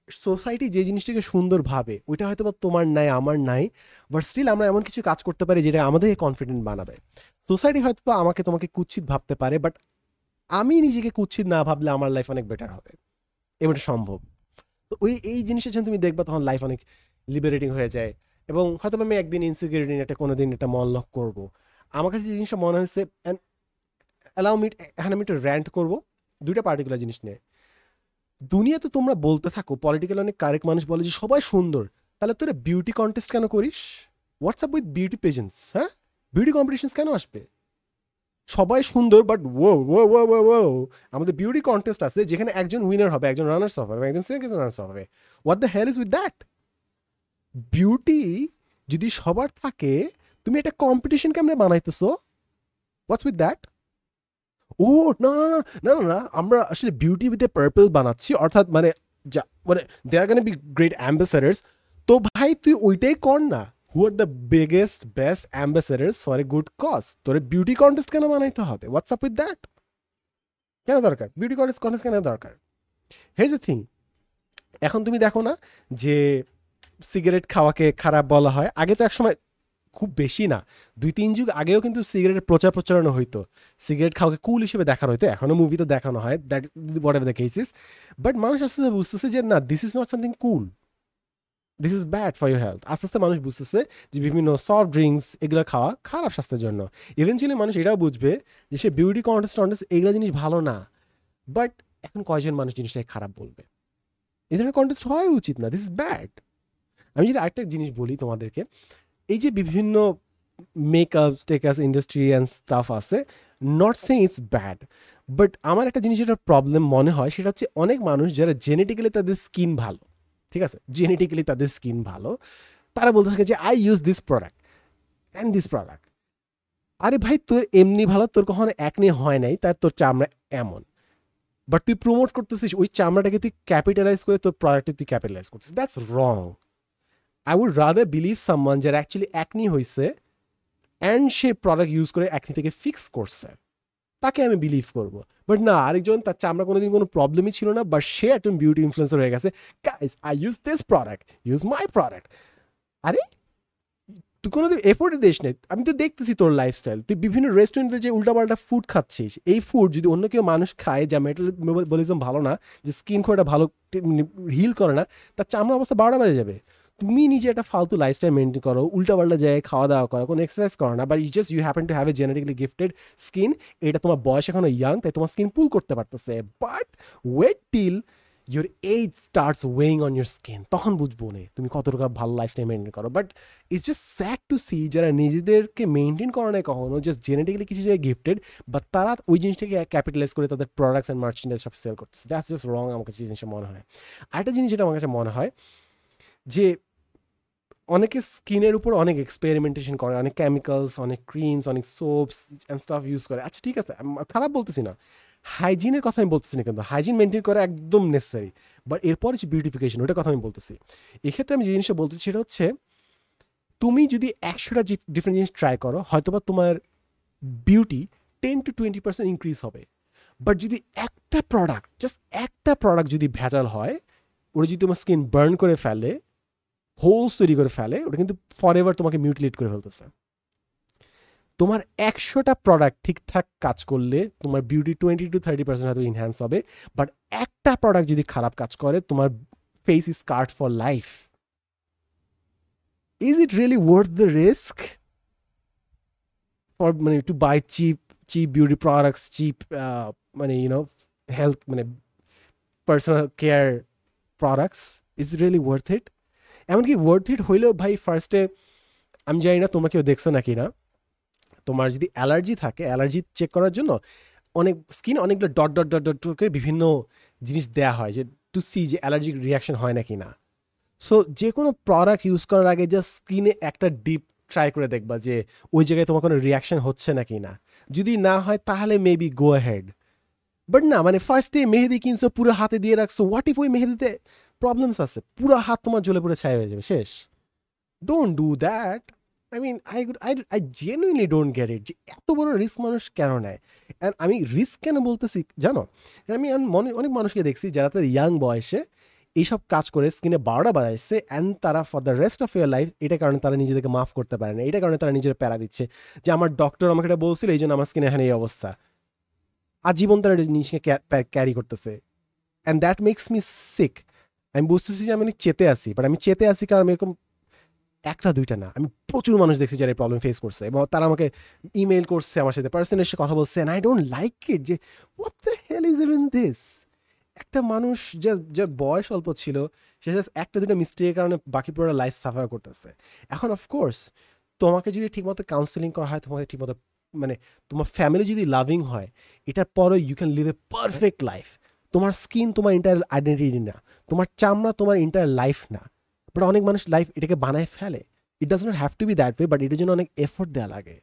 S1: সোসাইটি যে জিনিসটাকে সুন্দর ভাবে ওইটা হয়তোবা তোমার নাই, আমার নাই, বাট স্টিল আমরা এমন কিছু কাজ করতে পারি যেটা আমাদেরকে কনফিডেন্ট বানাবে। সোসাইটি হয়তোবা আমাকে তোমাকে কুৎসিত ভাবতে পারে, বাট আমি নিজেকে কুৎসিত না ভাবলে আমার লাইফ অনেক বেটার হবে, এবং এটা সম্ভব। তো ওই এই জিনিসটা যখন তুমি দেখবা, তখন লাইফ অনেক লিবারেটিং হয়ে যায়। এবং হয়তো আমি একদিন ইনসিকিউরিটি নিয়ে কোনো দিন এটা মনলক করবো। আমার কাছে যে জিনিসটা মনে হয়েছে, অ্যালাউ মি, এখানে আমি একটু র্যান্ট করবো দুইটা পার্টিকুলার জিনিস নিয়ে। দুনিয়াতে তোমরা বলতে থাকো, পলিটিক্যাল অনেক কারেক্ট মানুষ বলে যে সবাই সুন্দর, তাহলে তোরা বিউটি কন্টেস্ট কেন করিস? WhatsApp with beauty peasants? হ্যাঁ, বিউটি কম্পিটিশনস কেন আসবে? সবাই সুন্দর, বাট ও আমাদের বিউটি কন্টেস্ট আছে যেখানে একজন উইনার হবে, একজন রানার্স আপ হবে, একজন সেকেন্ড রানার্স আপ হবে। What the hell is with that? Beauty যদি সবার থাকে, তুমি একটা কম্পিটিশন কেমনে বানাইতেছো? হোয়াটস উইথ দ্যাট? ও না না না না না না, আমরা আসলে বিউটি উইথ এ পারপল বানাচ্ছি, অর্থাৎ মানে যা মানে they are gonna be great ambassadors. তো ভাই তুই ওইটাই কর না। Who are the biggest best ambassadors for a good cause? তোর বিউটি কন্টেস্ট কেন বানাইতে হবে? What's up with that? কেন দরকার বিউটি কন্টেস্ট কেন দরকার? হেre's the থিং, এখন তুমি দেখো না যে সিগারেট খাওয়াকে খারাপ বলা হয়, আগে তো একসময়, খুব বেশি না, 2-3 যুগ আগেও কিন্তু সিগারেটের প্রচারণা হইতো, সিগারেট খাওয়াকে কুল হিসেবে দেখানো হইতো, এখনো মুভিতে দেখানো হয়, that what ever the cases. But মানুষ আস্তে আস্তে বুঝতেছে যে না, this is not something cool, this is bad for your health. আস্তে আস্তে মানুষ বুঝতেছে যে বিভিন্ন সফট ড্রিঙ্কস এগুলো খাওয়া খারাপ স্বাস্থ্যের জন্য। ইভেনচুয়ালি মানুষ এটাও বুঝবে যে সে বিউটি কন্টেস্ট এগুলো জিনিস ভালো না, বাট এখন কয়জন মানুষ জিনিসটাকে খারাপ বলবে? এই ধরনের কন্টেস্ট হওয়াই উচিত না, দিস ইজ ব্যাড। আমি যদি আরেকটা জিনিস বলি তোমাদেরকে, এই যে বিভিন্ন makeup takeup industry and stuff আছে, not saying it's bad, but আমার একটা জিনিস যেটা প্রবলেম মনে হয় সেটা হচ্ছে অনেক মানুষ যারা জেনেটিক্যালি তাদের স্কিন ভালো, ঠিক আছে, জেনেটিক্যালি তাদের স্কিন ভালো, তারা বলতে থাকে যে I use this product and this product. আরে ভাই, তোর এমনি ভালো, তোর কখনো একনি হয় নাই, তাই তোর চামড়া এমন, বাট তুই প্রমোট করতেছিস ওই চামড়াটাকে, তুই ক্যাপিটালাইজ করে তোর প্রোডাক্টে তুই ক্যাপিটালাইজ করতেছিস, that's wrong. I would rather believe someone যার অ্যাকচুয়ালি একনি হয়েছে অ্যান্ড সে প্রোডাক্ট ইউজ করে একনিটাকে ফিক্স করছে, তাকে আমি বিলিভ করবো। বাট না, আরেকজন তার চামড়া কোনোদিন কোনো প্রবলেমই ছিল না, বাট সে একজন বিউটি ইনফ্লুয়েন্সার হয়ে গেছে, guys I use this product, use my product. আরে তুই কোনোদিন এফোর্টই দিস নাই, আমি তো দেখতেছি তোর লাইফস্টাইল, তুই বিভিন্ন রেস্টুরেন্টে যে উল্টাপাল্টা ফুড খাচ্ছিস, এই ফুড যদি অন্য কেউ মানুষ খায় যা মেটাবলিজম ভালো না, যে স্কিন খুব ভালো হিল করে না, তার চামড়া অবস্থা 12টা বাজে যাবে। তুমি নিজে একটা ফালতু লাইফস্টাইল মেনটেন করো, উল্টাপাল্টা জায়গায় খাওয়া দাওয়া করো, কোনো এক্সারসাইজ করো না, but you happen to have a genetically gifted skin, এটা তোমার বয়স এখনো ইয়াং, তাই তোমার স্কিন পুল করতে পারতেছে, but wait till your age starts weighing on your skin, তখন বুঝবো না তুমি কতটুকু ভালো লাইফস্টাইল মেনটেন করো। But it's just sad to see যারা নিজেদেরকে মেনটেন করে না কখনো, জাস্ট জেনেটিক্যালি কিছু জায়গায় গিফটেড, বাট তারা ওই জিনিসটাকে ক্যাপিটালাইজ করে তাদের প্রোডাক্টস অ্যান্ড মার্চেন্ডাইজ সব সেল করতেছে। দ্যাটস জাস্ট রং, আমার কাছে জিনিসটা মনে হয়। আরেকটা জিনিস যেটা আমার কাছে মনে হয় যে অনেকে স্কিনের উপর অনেক এক্সপেরিমেন্টেশন করে, অনেক কেমিক্যালস, অনেক ক্রিমস, অনেক সোপস অ্যান্ড স্টাফ ইউজ করে। আচ্ছা ঠিক আছে, খারাপ বলতেছি না, হাইজিনের কথা আমি বলতেছি না, কিন্তু হাইজিন মেনটেন করা একদম নেসেসারি, বাট এরপরে যে বিউটিফিকেশন ওটার কথা আমি বলতেছি। এক্ষেত্রে আমি যে জিনিসটা বলতেছি সেটা হচ্ছে, তুমি যদি 100টা ডিফারেন্ট জিনিস ট্রাই করো, হয়তোবা তোমার বিউটি 10 to 20% ইনক্রিজ হবে। বাট যদি একটা প্রোডাক্ট, জাস্ট একটা প্রোডাক্ট যদি ভেজাল হয়, ওটা যদি তোমার স্কিন বার্ন করে ফেলে, হোলস তৈরি করে ফেলে, ওটা কিন্তু ফর এভার তোমাকে মিউটিলেট করে ফেলতেছে। তোমার 100টা প্রোডাক্ট ঠিকঠাক কাজ করলে তোমার বিউটি 20 to 30% হয়তো ইনহ্যান্স হবে, বাট একটা প্রোডাক্ট যদি খারাপ কাজ করে, তোমার face is scarred for life. Is it really worth the risk for মানে to buy cheap beauty products, cheap মানে হেলথ মানে personal care products? Is it really worth it? এমনকি ওয়ার্থ ইট হইলেও ভাই, ফার্স্টে আমি জানি না তোমরা কেউ দেখছো নাকি না, তোমার যদি অ্যালার্জি থাকে, অ্যালার্জি চেক করার জন্য স্কিনে অনেকগুলো ডট ডট ডট ডট করে বিভিন্ন জিনিস দেওয়া হয়, যে টু সি যে অ্যালার্জিক রিয়াকশন হয় নাকি না। সো যে কোনো প্রোডাক্ট ইউজ করার আগে জাস্ট স্কিনে একটা ডিপ ট্রাই করে দেখবা যে ওই জায়গায় তোমার কোনো রিয়াকশন হচ্ছে নাকি না। যদি না হয় তাহলে মেবি গো অ্যাহেড। বাট না, মানে ফার্স্টে মেহেদি কিনছো, পুরো হাতে দিয়ে রাখছো, হোয়াট ইফ ওই মেহেদিতে প্রবলেমস আছে, পুরো হাত তোমার জ্বলে পুরো ছাই হয়ে যাবে, শেষ। Don't do that. I mean, I genuinely don't get it যে এত বড় রিস্ক মানুষ কেন নেয়। অ্যান্ড আমি রিস্ক কেন বলতেছি জানো? আমি অনেক মানুষকে দেখছি যারা তাদের ইয়াং বয়সে এইসব কাজ করে স্কিনে 12টা বাজাইছে, অ্যান্ড তারা for the rest of year life এটা কারণে তারা নিজেদেরকে মাফ করতে পারে না, এটা কারণে তারা নিজের প্যারা দিচ্ছে যে আমার ডক্টর আমাকে এটা বলছিল, এই জন্য আমার স্কিনে এখানে এই অবস্থা। আজীবন তারা জিনিসকে ক্যারি করতেছে, and that makes me sick. আমি বুঝতেছি যে আমি অনেক চেতে আসি, বাট আমি চেতে আসি কারণ আমি এরকম একটা দুইটা না, আমি প্রচুর মানুষ দেখছি যারা এই প্রবলেম ফেস করছে, এবং তারা আমাকে ইমেল করছে, আমার সাথে পার্সোনালি এসে কথা বলছে, and I don't like it যে what the hell is even this. একটা মানুষ যার বয়স অল্প ছিল, সে জাস্ট একটা দুটো মিস্টেকের কারণে বাকি পুরো লাইফ সাফার করতেছে। এখন অফকোর্স তোমাকে যদি ঠিকমতো কাউন্সেলিং করা হয়, তোমাকে ঠিকমতো মানে তোমার ফ্যামিলি যদি লাভিং হয়, এটার পরে you can live a perfect life. তোমার স্কিন তোমার ইন্টার আইডেন্টিটি না, তোমার চামড়া তোমার ইন্টার লাইফ না। বাট অনেক মানুষ লাইফ এটাকে বানায় ফেলে। It does not have to be that way, but এটার জন্য অনেক এফোর্ট দেওয়া লাগে।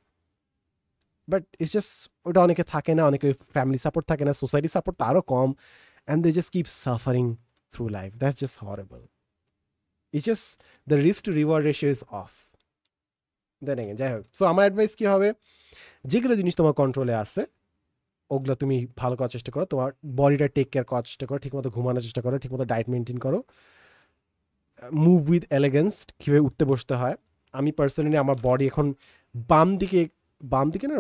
S1: বাট ইটস জাস্ট ওটা অনেকে থাকে না, অনেকে ফ্যামিলি সাপোর্ট থাকে না, সোসাইটি সাপোর্ট তারও কম, and they just keep suffering through life. That's just horrible. It's just the risk to reward ratio is off. Then again, যাই হোক, সো আমার অ্যাডভাইস কি হবে, যেগুলো জিনিস তোমার কন্ট্রোলে আছে ওগুলো তুমি ভালো করার চেষ্টা করো, তোমার বডিটা টেক কেয়ার করার চেষ্টা করো, ঠিকমতো ঘুমানোর চেষ্টা করো, ঠিকমতো ডায়েট মেনটেন করো, মুভ উইথ এলিগেন্স, কীভাবে উঠতে বসতে হয়। আমি পার্সোনালি আমার বডি এখন বাম দিকে না,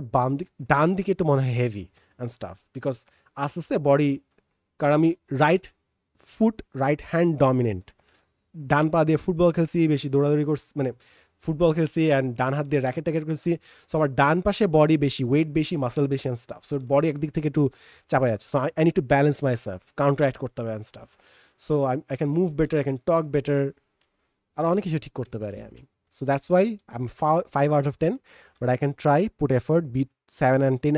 S1: ডান দিকে একটু মনে হয় হেভি অ্যান্ড স্টাফ, বিকজ আস্তে আস্তে বডি, কারণ আমি রাইট হ্যান্ড ডমিনেন্ট, ডান পা দিয়ে ফুটবল খেলছি, বেশি দৌড়াদৌড়ি করছি, মানে ফুটবল খেলছি অ্যান্ড ডান হাত দিয়ে র্যাকেট করছি। সো আমার ডান পাশে বডি বেশি, ওয়েট বেশি, মাসেল বেশি অ্যান্ড স্টাফ। সো বডি একদিক থেকে একটু চাপা যাচ্ছে। So I need to balance myself, counteract করতে হবে and stuff. So I can move better, I can talk better, আর অনেক কিছু ঠিক করতে পারি আমি। So that's why I am 5 out of 10, but I can try, put effort, be 7 and 10,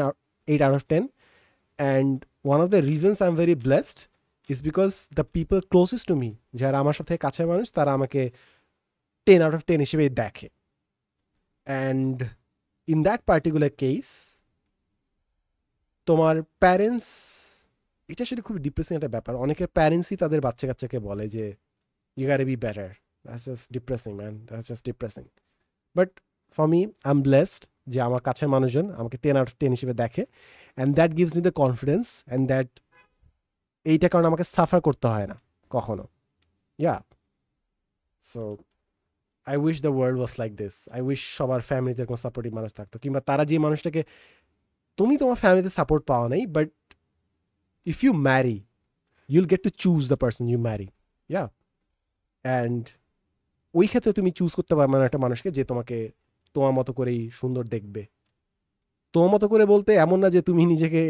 S1: 8 out of 10. And one of the reasons I'm very blessed is because the people closest to me, যারা আমার সাথে কাছের মানুষ, তারা আমাকে 10 out of 10 হিসেবে দেখে। And in that particular case, তোমার প্যারেন্টস, এটা আসলে খুব ডিপ্রেসিং একটা ব্যাপার। অনেকের প্যারেন্টসই তাদের বাচ্চা কাচ্চাকে বলে যে you gotta be better. That's just depressing, man. That's just depressing. But for me, I'm blessed যে আমার কাছের মানুষজন আমাকে 10 out of 10 হিসেবে দেখে, and that gives me the confidence, and that এইটা কারণে আমাকে সাফার করতে হয় না কখনো। Yeah. So I wish the world was like this. I wish সবার ফ্যামিলিতে এরকম সাপোর্টিভ মানুষ থাকতো, কিংবা তারা যে মানুষটাকে, তুমি তোমার ফ্যামিলিতে সাপোর্ট পাও নাই, but if you marry, you'll get to choose the person you marry. Yeah. And ওই ক্ষেত্রে তুমি চুজ করতে পারবে না একটা মানুষকে যে তোমাকে তোমার মতো করেই সুন্দর দেখবে। তোমার মতো করে বলতে এমন না যে তুমি নিজেকে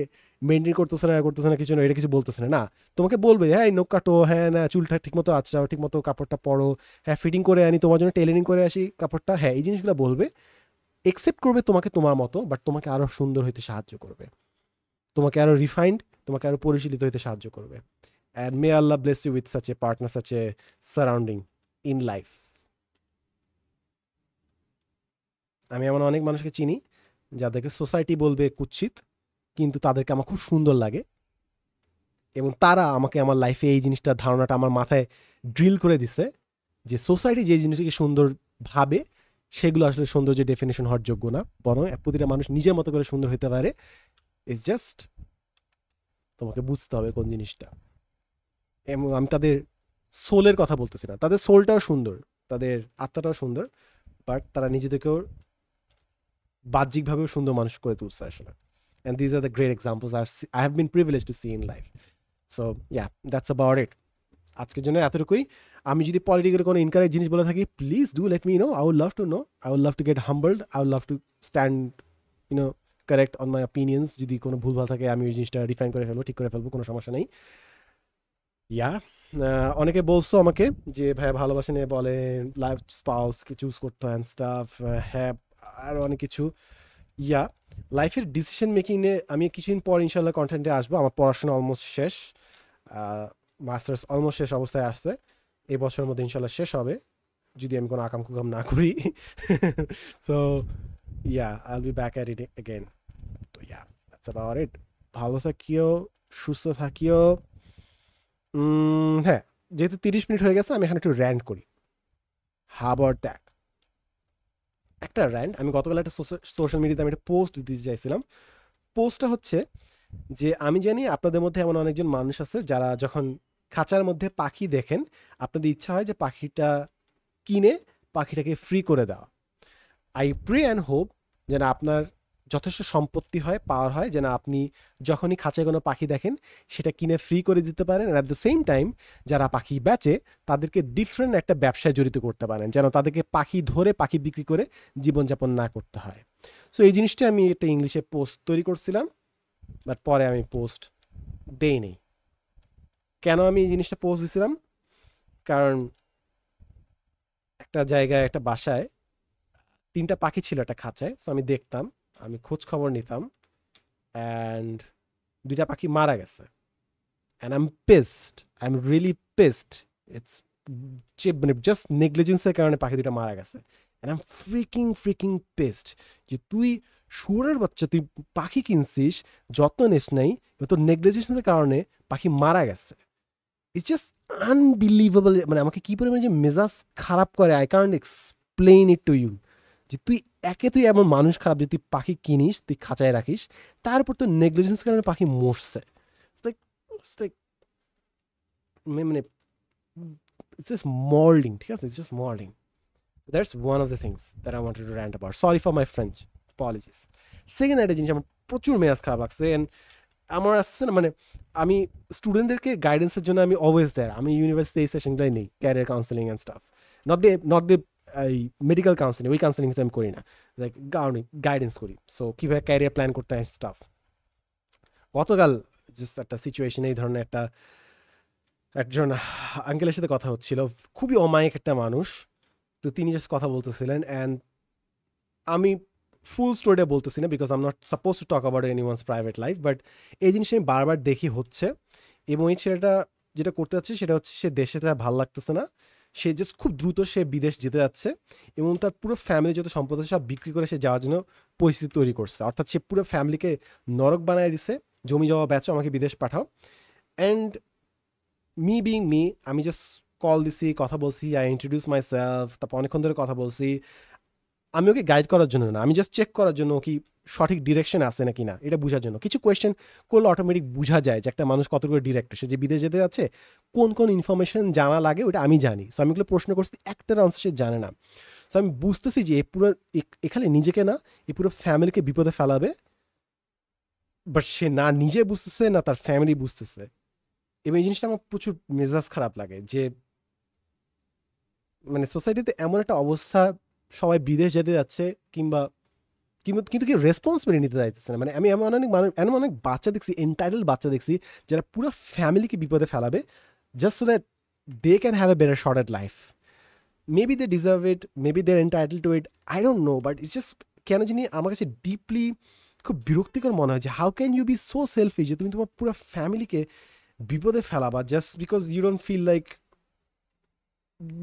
S1: মেনটেন করতেছে না কিছু না, এটা কিছু বলতেছে না, তোমাকে বলবে হ্যাঁ নখ কাটো, হ্যাঁ না চুলটা ঠিকমতো আঁচড়াও, ঠিকমতো কাপড়টা পরো, হ্যাঁ ফিটিং করে আনি, তোমার জন্য টেলারিং করে আসি কাপড়টা, হ্যাঁ এই জিনিসগুলো বলবে, একসেপ্ট করবে তোমাকে তোমার মতো, বাট তোমাকে আরও সুন্দর হইতে সাহায্য করবে, তোমাকে আরও রিফাইন্ড, তোমাকে আরও পরিশীলিত হইতে সাহায্য করবে। And may Allah bless you with such a partner, such a surrounding in life. আমি এমন অনেক মানুষকে চিনি যাদেরকে সোসাইটি বলবে কুৎসিত, কিন্তু তাদেরকে আমার খুব সুন্দর লাগে, এবং তারা আমাকে আমার লাইফে এই জিনিসটা ধারণাটা আমার মাথায় ড্রিল করে দিছে যে সোসাইটি যে জিনিসটাকে সুন্দর ভাবে সেগুলো আসলে সৌন্দর্যের ডেফিনেশন হওয়ার যোগ্য না, বরং প্রতিটা মানুষ নিজের মতো করে সুন্দর হতে পারে। ইটস জাস্ট তোমাকে বুঝতে হবে কোন জিনিসটা। এবং আমি তাদের সোলের কথা বলতেছি না, তাদের সোলটাও সুন্দর, তাদের আত্মাটাও সুন্দর, বাট তারা নিজেদেরকেও বাহ্যিকভাবেও সুন্দর মানুষ করে তুলছে আসলে। And these are the great examples I have been privileged to see in life. So yeah, that's about it. আজকের জন্য এতটুকুই। আমি যদি পলিটিক্যাল কোনো ইনকারেক্ট জিনিস বলে থাকি, please do let me know. I would love to know, I would love to get humbled, I would love to stand corrected on my opinions. যদি কোনো ভুলভাল থাকে আমি ওই জিনিসটা রিফাইন করে ফেলবো, ঠিক করে ফেলবো, কোনো সমস্যা নেই। ইয়া অনেকে বলছো আমাকে যে ভাইয়া ভালোবাসা নিয়ে বলেন, লাইফ স্পাউসকে চুজ করতে হয় অ্যান্ড স্টাফ, হ্যাঁ আরও অনেক কিছু। ইয়া লাইফের ডিসিশন মেকিং নিয়ে আমি কিছুদিন পর ইনশাল্লাহ কন্টেন্টে আসবো। আমার পড়াশোনা অলমোস্ট শেষ, মাস্টার্স অলমোস্ট শেষ অবস্থায় আসছে, এই বছরের মধ্যে ইনশাল্লাহ শেষ হবে যদি আমি কোনো আকাম কুকাম না করি। So yeah I will be back at it again. তো ইয়া দ্যাটস অ্যাবাউট ইট। ভালো থাকিও, সুস্থ থাকিও। হ্যাঁ, যেহেতু 30 মিনিট হয়ে গেছে, আমি এখানে একটু র্যান্ট করি। How about that? একটা র্যান্ট, আমি গতকাল একটা সোশ্যাল মিডিয়াতে আমি একটা পোস্ট দিতে চাইছিলাম। পোস্টটা হচ্ছে যে আমি জানি আপনাদের মধ্যে এমন অনেকজন মানুষ আছে যারা যখন খাঁচার মধ্যে পাখি দেখেন আপনাদের ইচ্ছা হয় যে পাখিটা কিনে পাখিটাকে ফ্রি করে দেওয়া। আই প্রে অ্যান্ড হোপ যেন আপনার যথেষ্ট সম্পত্তি হয়, পাওয়ার হয়, যেন আপনি যখনই খাঁচায় কোনো পাখি দেখেন সেটা কিনে ফ্রি করে দিতে পারেন। অ্যাট দ্য সেম টাইম যারা পাখি বেচে তাদেরকে ডিফারেন্ট একটা ব্যবসায় জড়িত করতে পারেন, যেন তাদেরকে পাখি ধরে পাখি বিক্রি করে জীবনযাপন না করতে হয়। সো এই জিনিসটা আমি একটা ইংলিশে পোস্ট তৈরি করছিলাম, বাট পরে আমি পোস্ট দেইনি। কেন আমি এই জিনিসটা পোস্ট দিছিলাম? কারণ একটা জায়গায়, একটা বাসায় 3টা পাখি ছিল একটা খাঁচায়। সো আমি দেখতাম, আমি খোঁজ খবর নিতাম, অ্যান্ড 2টা পাখি মারা গেছে। And I am pissed, I am really pissed. It's মানে জাস্ট নেগলিজেন্সের কারণে পাখি 2টা মারা গেছে। And I am freaking pissed যে তুই শুয়োরের বাচ্চা, তুই পাখি কিনছিস, যত্ন নিস নাই, তোর নেগলিজেন্সের কারণে পাখি মারা গেছে। It's just unbelievable. মানে আমাকে কী পরিমাণে যে মেজাজ খারাপ করে, I can't explain it to you. যে তুই এমন মানুষ খারাপ যে তুই পাখি কিনিস, তুই খাঁচায় রাখিস, তারপর তোর নেগলিজেন্সের কারণে পাখি মরছে। মানে it's just molding, ঠিক আছে? It's just molding. That's one of the things that I wanted to rant about. Sorry for my French, apologies. Second একটা জিনিস আমার প্রচুর মেজাজ খারাপ লাগছে, অ্যান্ড আমার আসছে না, মানে আমি স্টুডেন্টদেরকে গাইডেন্সের জন্য আমি অলওয়েজ দেয়ার। আমি ইউনিভার্সিটি এই সেশনটাই নেই, career counselling and staff, not the এই মেডিকেল কাউন্সেলিং, ওই কাউন্সেলিং তো আমি করি না, লাইক গাইডেন্স করি। সো কীভাবে ক্যারিয়ার প্ল্যান করতে হয় স্টাফ। গতকাল জাস্ট একটা সিচুয়েশন, এই ধরনের একজন আঙ্কেলের সাথে কথা হচ্ছিল, খুবই অমায়িক একটা মানুষ। তো তিনি জাস্ট কথা বলতেছিলেন, অ্যান্ড আমি ফুল স্টোরিটা বলতেছি না because I am not suppose to talk about anyone's private life, but এই জিনিসটা আমি বারবার দেখি হচ্ছে। এবং এই ছেলেটা যেটা করতে যাচ্ছে সেটা হচ্ছে সে দেশে তার ভালো লাগতেছে না, সে জাস্ট খুব দ্রুত সে বিদেশ যেতে যাচ্ছে, এবং তার পুরো ফ্যামিলি যত সম্পদ আছে সব বিক্রি করে সে যাওয়ার জন্য পরিস্থিতি তৈরি করছে। অর্থাৎ সে পুরো ফ্যামিলিকে নরক বানায় দিছে, জমি জমা বেচো, আমাকে বিদেশ পাঠাও। অ্যান্ড মি বিং মি, আমি জাস্ট কল দিছি, কথা বলছি, আই ইন্ট্রোডিউস মাই সেলফ, তারপর অনেকক্ষণ ধরে কথা বলছি। আমি ওকে গাইড করার জন্য না, আমি জাস্ট চেক করার জন্য কি সঠিক ডিরেকশন আছে নাকি না, এটা বোঝার জন্য। কিছু কোয়েশ্চেন করলে অটোমেটিক বোঝা যায় যে একটা মানুষ কত করে ডিরেক্ট, সে যে বিদেশ যেতে যাচ্ছে কোন কোন ইনফরমেশন জানা লাগে ওটা আমি জানি। সো আমি এগুলো প্রশ্ন করছি, একটার আনসার সে জানে না। সো আমি বুঝতেছি যে পুরো এখানে নিজেকে না, এই পুরো ফ্যামিলিকে বিপদে ফেলাবে, বাট সে না নিজে বুঝতেছে না তার ফ্যামিলি বুঝতেছে। এবং এই জিনিসটা আমার প্রচুর মেজাজ খারাপ লাগে যে মানে সোসাইটিতে এমন একটা অবস্থা, সবাই বিদেশ যেতে যাচ্ছে, কিংবা কিন্তু কি রেসপন্সিবিলিটি নিতে চাইতেছে না। মানে আমি এমন অনেক বাচ্চা দেখছি, এন্টাইটেল বাচ্চা দেখছি, যারা পুরো ফ্যামিলিকে বিপদে ফেলাবে just so that they can have a better shot at life. Maybe they deserve it, maybe they are entitle to it, I don't know, but it's just কেন জানি আমার কাছে ডিপলি খুব বিরক্তিকর মনে হয় যে how can you be so selfish যে তুমি তোমার পুরো ফ্যামিলিকে বিপদে ফেলাবা just because you don't feel like,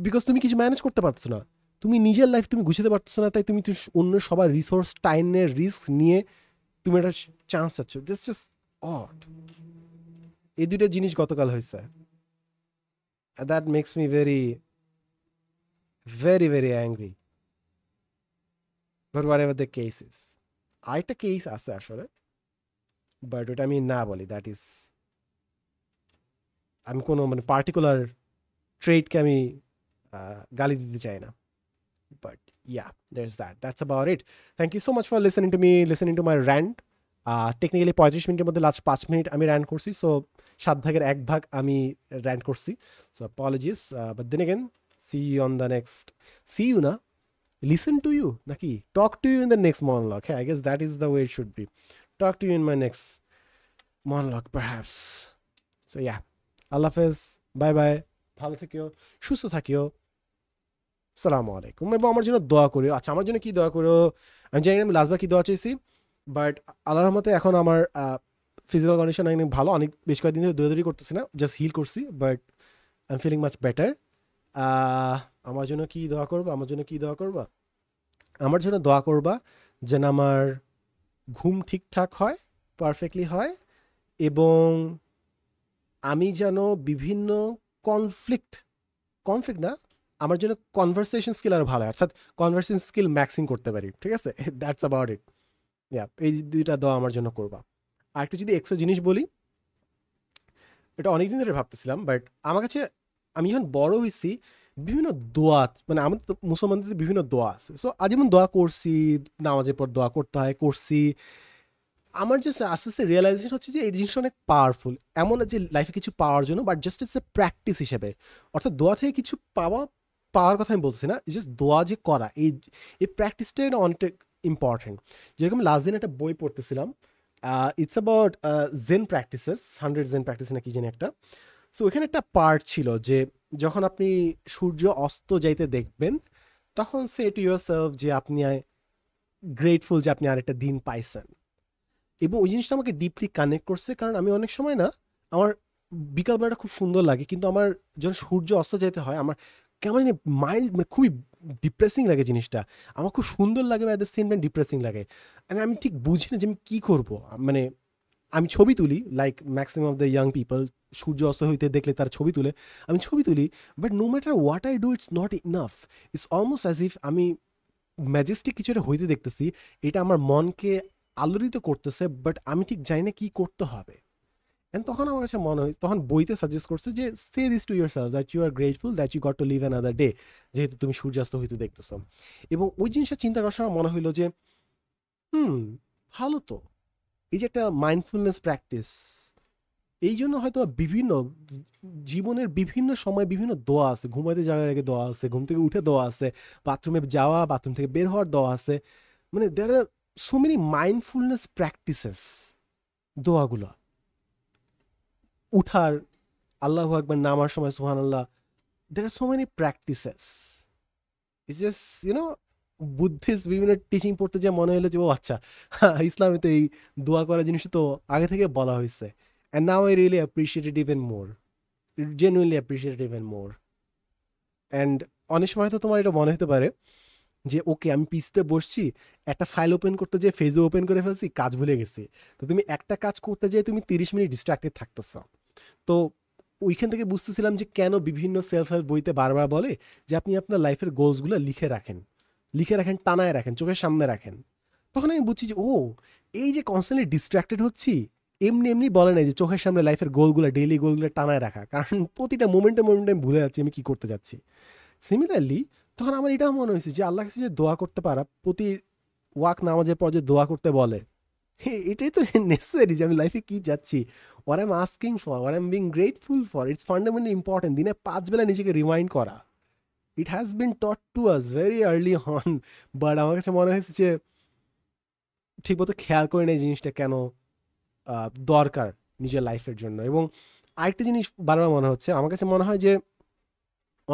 S1: because তুমি কিছু ম্যানেজ করতে পারছো না, তুমি নিজের লাইফ তুমি গুছাতে পারছো না, তাই তুমি অন্য সবার রিসোর্স টাইমের রিস্ক নিয়ে তুমি একটা চান্স চাচ্ছ। This just odd. এই দুইটা জিনিস গতকাল হয়েছে। That makes me very very very angry, but whatever the case is. আরেকটা কেস আছে আসলে, বাট ওটা আমি না বলি। দ্যাট ইজ, আমি কোনো মানে পার্টিকুলার ট্রেডকে আমি গালি দিতে চাই না। But yeah, there's that. That's about it. Thank you so much for listening to me, listening to my rant. Technically 35 মিনিটের মধ্যে লাস্ট 5 মিনিট আমি র্যান্ট করছি, সো 7 ভাগের 1 ভাগ আমি র্যান্ট করছি, so apologies. But then again, see you on the next, see you না, listen to you নাকি talk to you in the next monologue. Hey, I guess that is the way it should be. Talk to you in my next monologue perhaps. So yeah, আল্লাহ হাফেজ, bye bye, ভালো থাকিও, সুস্থ থাকিও, সালামু আলাইকুম। এবং আমার জন্য দোয়া করিও। আচ্ছা, আমার জন্য কি দোয়া করিও আমি জানি না, আমি লাস্টবার কি দোয়া চেয়েছি, বাট আল্লাহর রহমতে এখন আমার ফিজিক্যাল কন্ডিশন অনেক ভালো। অনেক বেশ কয়েকদিন ধরে দৌড়াদৌড়ি করতেছি না, জাস্ট হিল করছি, but I am feeling much better. আমার জন্য কি দোয়া করবা? আমার জন্য কি দোয়া করবা? আমার জন্য দোয়া করবা যেন আমার ঘুম ঠিকঠাক হয়, পারফেক্টলি হয়, এবং আমি যেন বিভিন্ন কনফ্লিক্ট না, আমার জন্য কনভারসেশন স্কিল আরও ভালো হয়, অর্থাৎ কনভারসেশন স্কিল ম্যাক্সিং করতে পারি, ঠিক আছে? দ্যাটস অ্যাবাউট ইট। ইয়া, এই দুইটা দোয়া আমার জন্য করবা। আর একটা যদি এক্সট্রা জিনিস বলি, এটা অনেকদিন ধরে ভাবতেছিলাম, বাট আমার কাছে আমি যখন বড় হয়েছি বিভিন্ন দোয়া, মানে আমাদের তো মুসলমানদের বিভিন্ন দোয়া আছে, সো আজ যেমন দোয়া করছি, নামাজের পর দোয়া করতে হয়, করছি, আমার জাস্ট আস্তে আস্তে রিয়েলাইজেশন হচ্ছে যে এই জিনিসটা অনেক পাওয়ারফুল। এমন না যে লাইফে কিছু পাওয়ার জন্য, but just it's a practice হিসেবে। অর্থাৎ দোয়া থেকে কিছু পাওয়ার কথা আমি বলতেছি না, জাস্ট দোয়া যে করা, এই প্র্যাকটিসটাই অনেকটা ইম্পর্টেন্ট। যেরকম লাস্ট দিন একটা বই পড়তেছিলাম, it's about Zen practices, 100 Zen practice না কি জানি একটা। সো ওখানে একটা পার্ট ছিল যে যখন আপনি সূর্য অস্ত যাইতে দেখবেন, তখন সে টু ইয়োরসেলফ যে আপনি গ্রেটফুল যে আপনি আরেকটা দিন পাইছেন। এবং ওই জিনিসটা আমাকে ডিপলি কানেক্ট করছে, কারণ আমি অনেক সময় না, আমার বিকালবেলাটা খুব সুন্দর লাগে, কিন্তু আমার যখন সূর্য অস্ত যেতে হয় আমার কেমন মাইল্ড, মানে খুবই ডিপ্রেসিং লাগে জিনিসটা। আমার খুব সুন্দর লাগে, at the same time depressing লাগে। অ্যান্ড আমি ঠিক বুঝি না যে আমি কী করবো। মানে আমি ছবি তুলি, like maximum of the young people সূর্য অস্ত হইতে দেখলে তারা ছবি তুলে, আমি ছবি তুলি, but no matter what I do, it's not enough. It's almost as if আমি ম্যাজেস্টিক কিছু একটা হইতে দেখতেছি, এটা আমার মনকে আলোড়িত করতেছে, বাট আমি ঠিক জানি না কী করতে হবে। অ্যান্ড তখন আমার কাছে মনে হয়, তখন বইতে সাজেস্ট করছে যে সে this to yourself that you are grateful that you got to live another day, যেহেতু তুমি সূর্যাস্ত হইতে দেখতেছো। এবং ওই জিনিসটা চিন্তা করার সময় মনে হইলো যে ভালো তো, এই যে একটা মাইন্ডফুলনেস প্র্যাকটিস, এই জন্য হয়তো বিভিন্ন জীবনের বিভিন্ন সময় বিভিন্ন দোয়া আছে। ঘুমাইতে যাওয়ার আগে দোয়া আছে, ঘুম থেকে উঠে দোয়া আছে, বাথরুমে যাওয়া, বাথরুম থেকে বের হওয়ার দোয়া আছে। মানে there are so many mindfulness practices, দোয়াগুলো। উঠার আল্লাহু আকবার, নামার সময় সুবহানাল্লাহ, there are so many practices. It's just Buddhist বিভিন্ন টিচিং পড়তে যে মনে হলো যে ও আচ্ছা, ইসলামে তো এই দোয়া করা জিনিস তো আগে থেকে বলা হয়েছে। And now I really appreciate it even more. Genuinely appreciate it even more. And অনেক সময় তো তোমার এটা মনে হতে পারে যে ওকে আমি পিসতে বসছি, একটা ফাইল ওপেন করতে যেয়ে ফেজে ওপেন করে ফেলছি, কাজ ভুলে গেছি। তো তুমি একটা কাজ করতে যেয়ে তুমি 30 মিনিট ডিস্ট্রাক্টেড থাকতেছ। তো ওইখান থেকে বুঝতেছিলাম যে কেন বিভিন্ন সেলফ হেল্প বইতে বারবার বলে যে আপনি আপনার লাইফের গোলসগুলো লিখে রাখেন, টানায় রাখেন, চোখের সামনে রাখেন। তখন আমি বুঝছি যে এই যে কনস্ট্যান্টলি ডিস্ট্রাক্টেড হচ্ছি, এমনি বলে নাই যে চোখের সামনে লাইফের গোলগুলো, ডেইলি গোলগুলো টানায় রাখা, কারণ প্রতিটা মোমেন্টে আমি ভুলে যাচ্ছি আমি কী করতে যাচ্ছি। সিমিলারলি তখন আমার এটাও মনে হয়েছে যে আল্লাহ কাছে যে দোয়া করতে পারা, প্রতি ওয়াক নামাজের পর যে দোয়া করতে বলে, এটাই তো নেসেসারি যে আমি লাইফে কী যাচ্ছি, what I am asking for, what I am being grateful for. It's fundamentally important. দিনে 5 বেলা নিজেকে রিমাইন্ড করা। It has been taught to us very early on, but আমার কাছে মনে হয়েছে যে ঠিকমতো খেয়াল করে নেই জিনিসটা কেন দরকার নিজের লাইফের জন্য। এবং আরেকটা জিনিস বারবার মনে হচ্ছে, আমার কাছে মনে হয় যে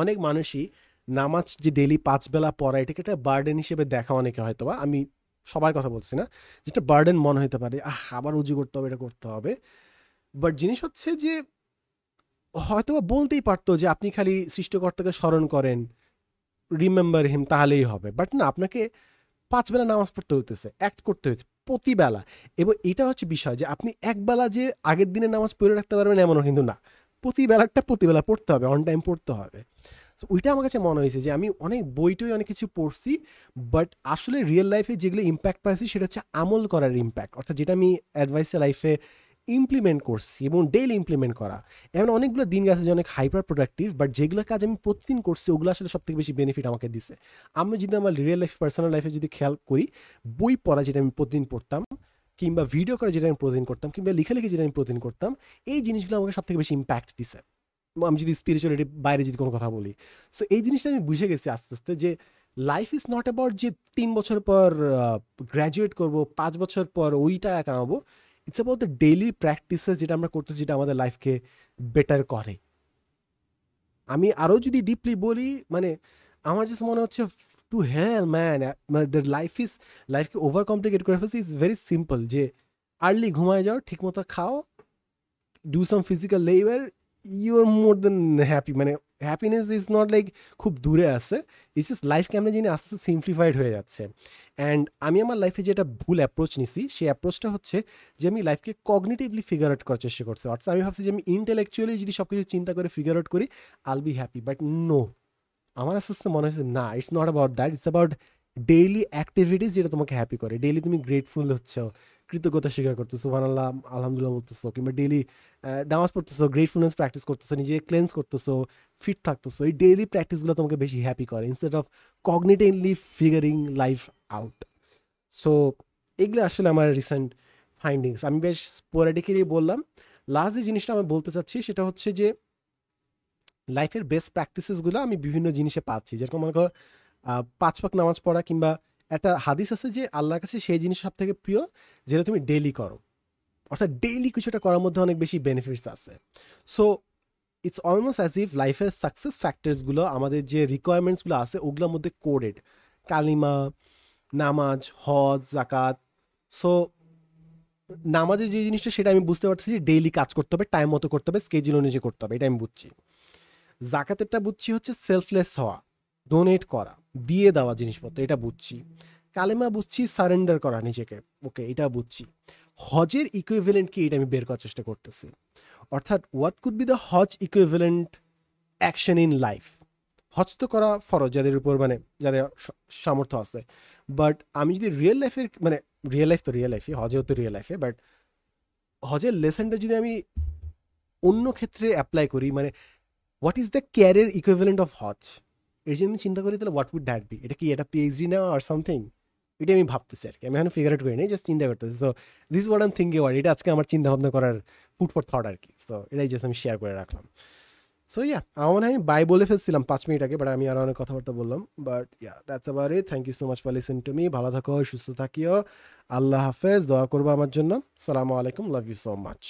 S1: অনেক মানুষই নামাজ যে ডেইলি 5 বেলা পড়া, এটাকে একটা বার্ডেন হিসেবে দেখা অনেকে, হয়তো বা আমি সবার কথা বলছি না, যেটা বার্ডেন মনে হতে পারে, আবার উজু করতে হবে, এটা করতে হবে। বাট জিনিস হচ্ছে যে হয়তো বা বলতেই পারতো যে আপনি খালি সৃষ্টিকর্তাকে স্মরণ করেন, রিমেম্বার হিম, তাহলেই হবে। বাট না, আপনাকে 5 বেলা নামাজ পড়তে হইতেছে, অ্যাক্ট করতে হয়েছে, প্রতিবেলা। এবং এটা হচ্ছে বিষয় যে আপনি একবেলা যে আগের দিনের নামাজ পড়ে রাখতে পারবেন এমনও কিন্তু না। প্রতিবেলাটা প্রতিবেলা পড়তে হবে, অন টাইম পড়তে হবে। সো ওইটা আমার কাছে মনে হয়েছে যে আমি অনেক বই-টই অনেক কিছু পড়ছি, বাট আসলে রিয়েল লাইফে যেগুলো ইমপ্যাক্ট পাইছি সেটা হচ্ছে আমল করার ইমপ্যাক্ট। অর্থাৎ যেটা আমি অ্যাডভাইসে লাইফে ইমপ্লিমেন্ট করছি এবং ডেইলি ইমপ্লিমেন্ট করা। এমন অনেকগুলো দিন গেছে যে অনেক হাইপার প্রোডাক্টিভ, বাট যেগুলো কাজ আমি প্রতিদিন করছি ওগুলো আসলে সবথেকে বেশি বেনিফিট আমাকে দিছে। আমি যদি আমার রিয়েল লাইফ পার্সোনাল লাইফে যদি খেয়াল করি, বই পড়া যেটা আমি প্রতিদিন পড়তাম, কিংবা ভিডিও করা যেটা আমি প্রতিদিন করতাম, কিংবা লেখালেখি যেটা আমি প্রতিদিন করতাম, এই জিনিসগুলো আমাকে সবথেকে বেশি ইমপ্যাক্ট দিছে। আমি যদি স্পিরিচুয়ালিটি বাইরে যদি কোনো কথা বলি, সো এই জিনিসটা আমি বুঝে গেছি আস্তে আস্তে যে লাইফ ইজ নট অ্যাবাউট যে 3 বছর পর গ্র্যাজুয়েট করব, 5 বছর পর ওই টাকা কামাবো। It's about the daily practices যেটা আমরা করতেছি, যেটা আমাদের লাইফকে বেটার করে। আমি আরও যদি ডিপলি বলি, মানে আমার জাস্ট মনে হচ্ছে টু হেল ম্যান, দ্য লাইফকে ওভার কমপ্লিকেট করে ফেলছি। ইজ ভেরি সিম্পল, যে আর্লি ঘুমায় যাও, ঠিক মতো খাও, do some physical labour, you are more than happy. মানে হ্যাপিনেস ইজ নট লাইক খুব দূরে আছে, ইটস জাস্ট লাইফ কেমন যিনি আস্তে আস্তে সিম্পলিফাইড হয়ে যাচ্ছে। অ্যান্ড আমি আমার লাইফে যেটা ভুল অ্যাপ্রোচ নিছি, সেই অ্যাপ্রোচটা হচ্ছে যে আমি লাইফকে কগনিটিভলি ফিগার আউট করার চেষ্টা করছি। অর্থাৎ আমি ভাবছি যে আমি ইন্টেলেকচুয়ালি যদি সব কিছু চিন্তা করে ফিগার আউট করি, I'll be happy. But no, আমার আস্তে আস্তে মনে হচ্ছে না, it's not about that, it's about daily activities যেটা তোমাকে হ্যাপি করে। ডেইলি তুমি গ্রেটফুল হচ্ছ, কৃতজ্ঞতা স্বীকার করতেছো, সুবহানাল্লাহ আলহামদুলিল্লাহ বলতেছো, কিংবা ডেইলি নামাজ পড়তেছো, গ্রেটফুলনেস প্র্যাকটিস করতেছো, নিজে ক্লেন্স করতেছো, ফিট থাকতেছো। এই ডেইলি প্র্যাকটিসগুলো তোমাকে বেশি হ্যাপি করে, instead of cognitively figuring life out. So এগুলো আসলে আমার রিসেন্ট ফাইন্ডিংস। আমি বেশ স্পোরাডিক্যালি বললাম। লাস্ট যে জিনিসটা আমি বলতে চাচ্ছি সেটা হচ্ছে যে লাইফের বেস্ট প্র্যাকটিসেসগুলো আমি বিভিন্ন জিনিসে পাচ্ছি। যেরকম মনে করো 5 ওয়াক্ত নামাজ পড়া, কিংবা একটা হাদিস আছে যে আল্লাহর কাছে সেই জিনিস সব থেকে প্রিয় যেটা তুমি ডেইলি করো। অর্থাৎ ডেইলি কিছুটা করার মধ্যে অনেক বেশি বেনিফিটস আছে। So it's almost as if লাইফের সাকসেস ফ্যাক্টরসগুলো আমাদের যে রিকোয়ারমেন্টসগুলো আছে ওগুলোর মধ্যে কোডেড। কালিমা, নামাজ, হজ, জাকাত। সো নামাজের যে জিনিসটা সেটা আমি বুঝতে পারতেছি যে ডেইলি কাজ করতে হবে, টাইম মতো করতে হবে, স্কেজুল অনুযায়ী করতে হবে, এটা আমি বুঝছি। জাকাতেরটা বুঝছি হচ্ছে সেলফলেস হওয়া, ডোনেট করা, দিয়ে দেওয়া জিনিসপত্র, এটা বুঝছি। কালেমা বুঝছি সারেন্ডার করা নিজেকে, ওকে এটা বুঝছি। হজের ইকুইভ্যালেন্ট কি এটা আমি বের করার চেষ্টা করতেছি। অর্থাৎ what could be the hajj equivalent action in life. হজ তো করা ফরজ যাদের উপর, মানে যাদের সামর্থ্য আছে। বাট আমি যদি রিয়েল লাইফের, মানে রিয়েল লাইফ তো রিয়েল লাইফে, হজেও তো রিয়েল লাইফে, বাট হজের লেসনটা যদি আমি অন্য ক্ষেত্রে অ্যাপ্লাই করি, মানে what is the career equivalent of hajj, এই জন্য চিন্তা করি, তাহলে হোয়াট উড দ্যাট বি? এটা কি এটা পিএইচডি নেওয়া আর সামথিং? এটা আমি ভাবতেছি আর কি, আমি এখন ফিগার আউট করি নাই, জাস্ট চিন্তা করতেছি। So this is what I am thinking about. এটা আজকে আমার চিন্তা ভাবনা করার ফুড ফর থট আর কি। সো এটাই জাস্ট আমি শেয়ার করে রাখলাম। সো ইয়া, আমার মনে হয় আমি বাই বলে ফেলছিলাম 5 মিনিট আগে, বাট আমি আরও অনেক কথাবার্তা বললাম। But yeah, that's about it. Thank you so much for listen to me. ভালো থাকো, সুস্থ থাকিও, আল্লাহ হাফেজ, দোয়া করবো আমার জন্য। সালামু আলাইকুম, লাভ ইউ সো মাচ।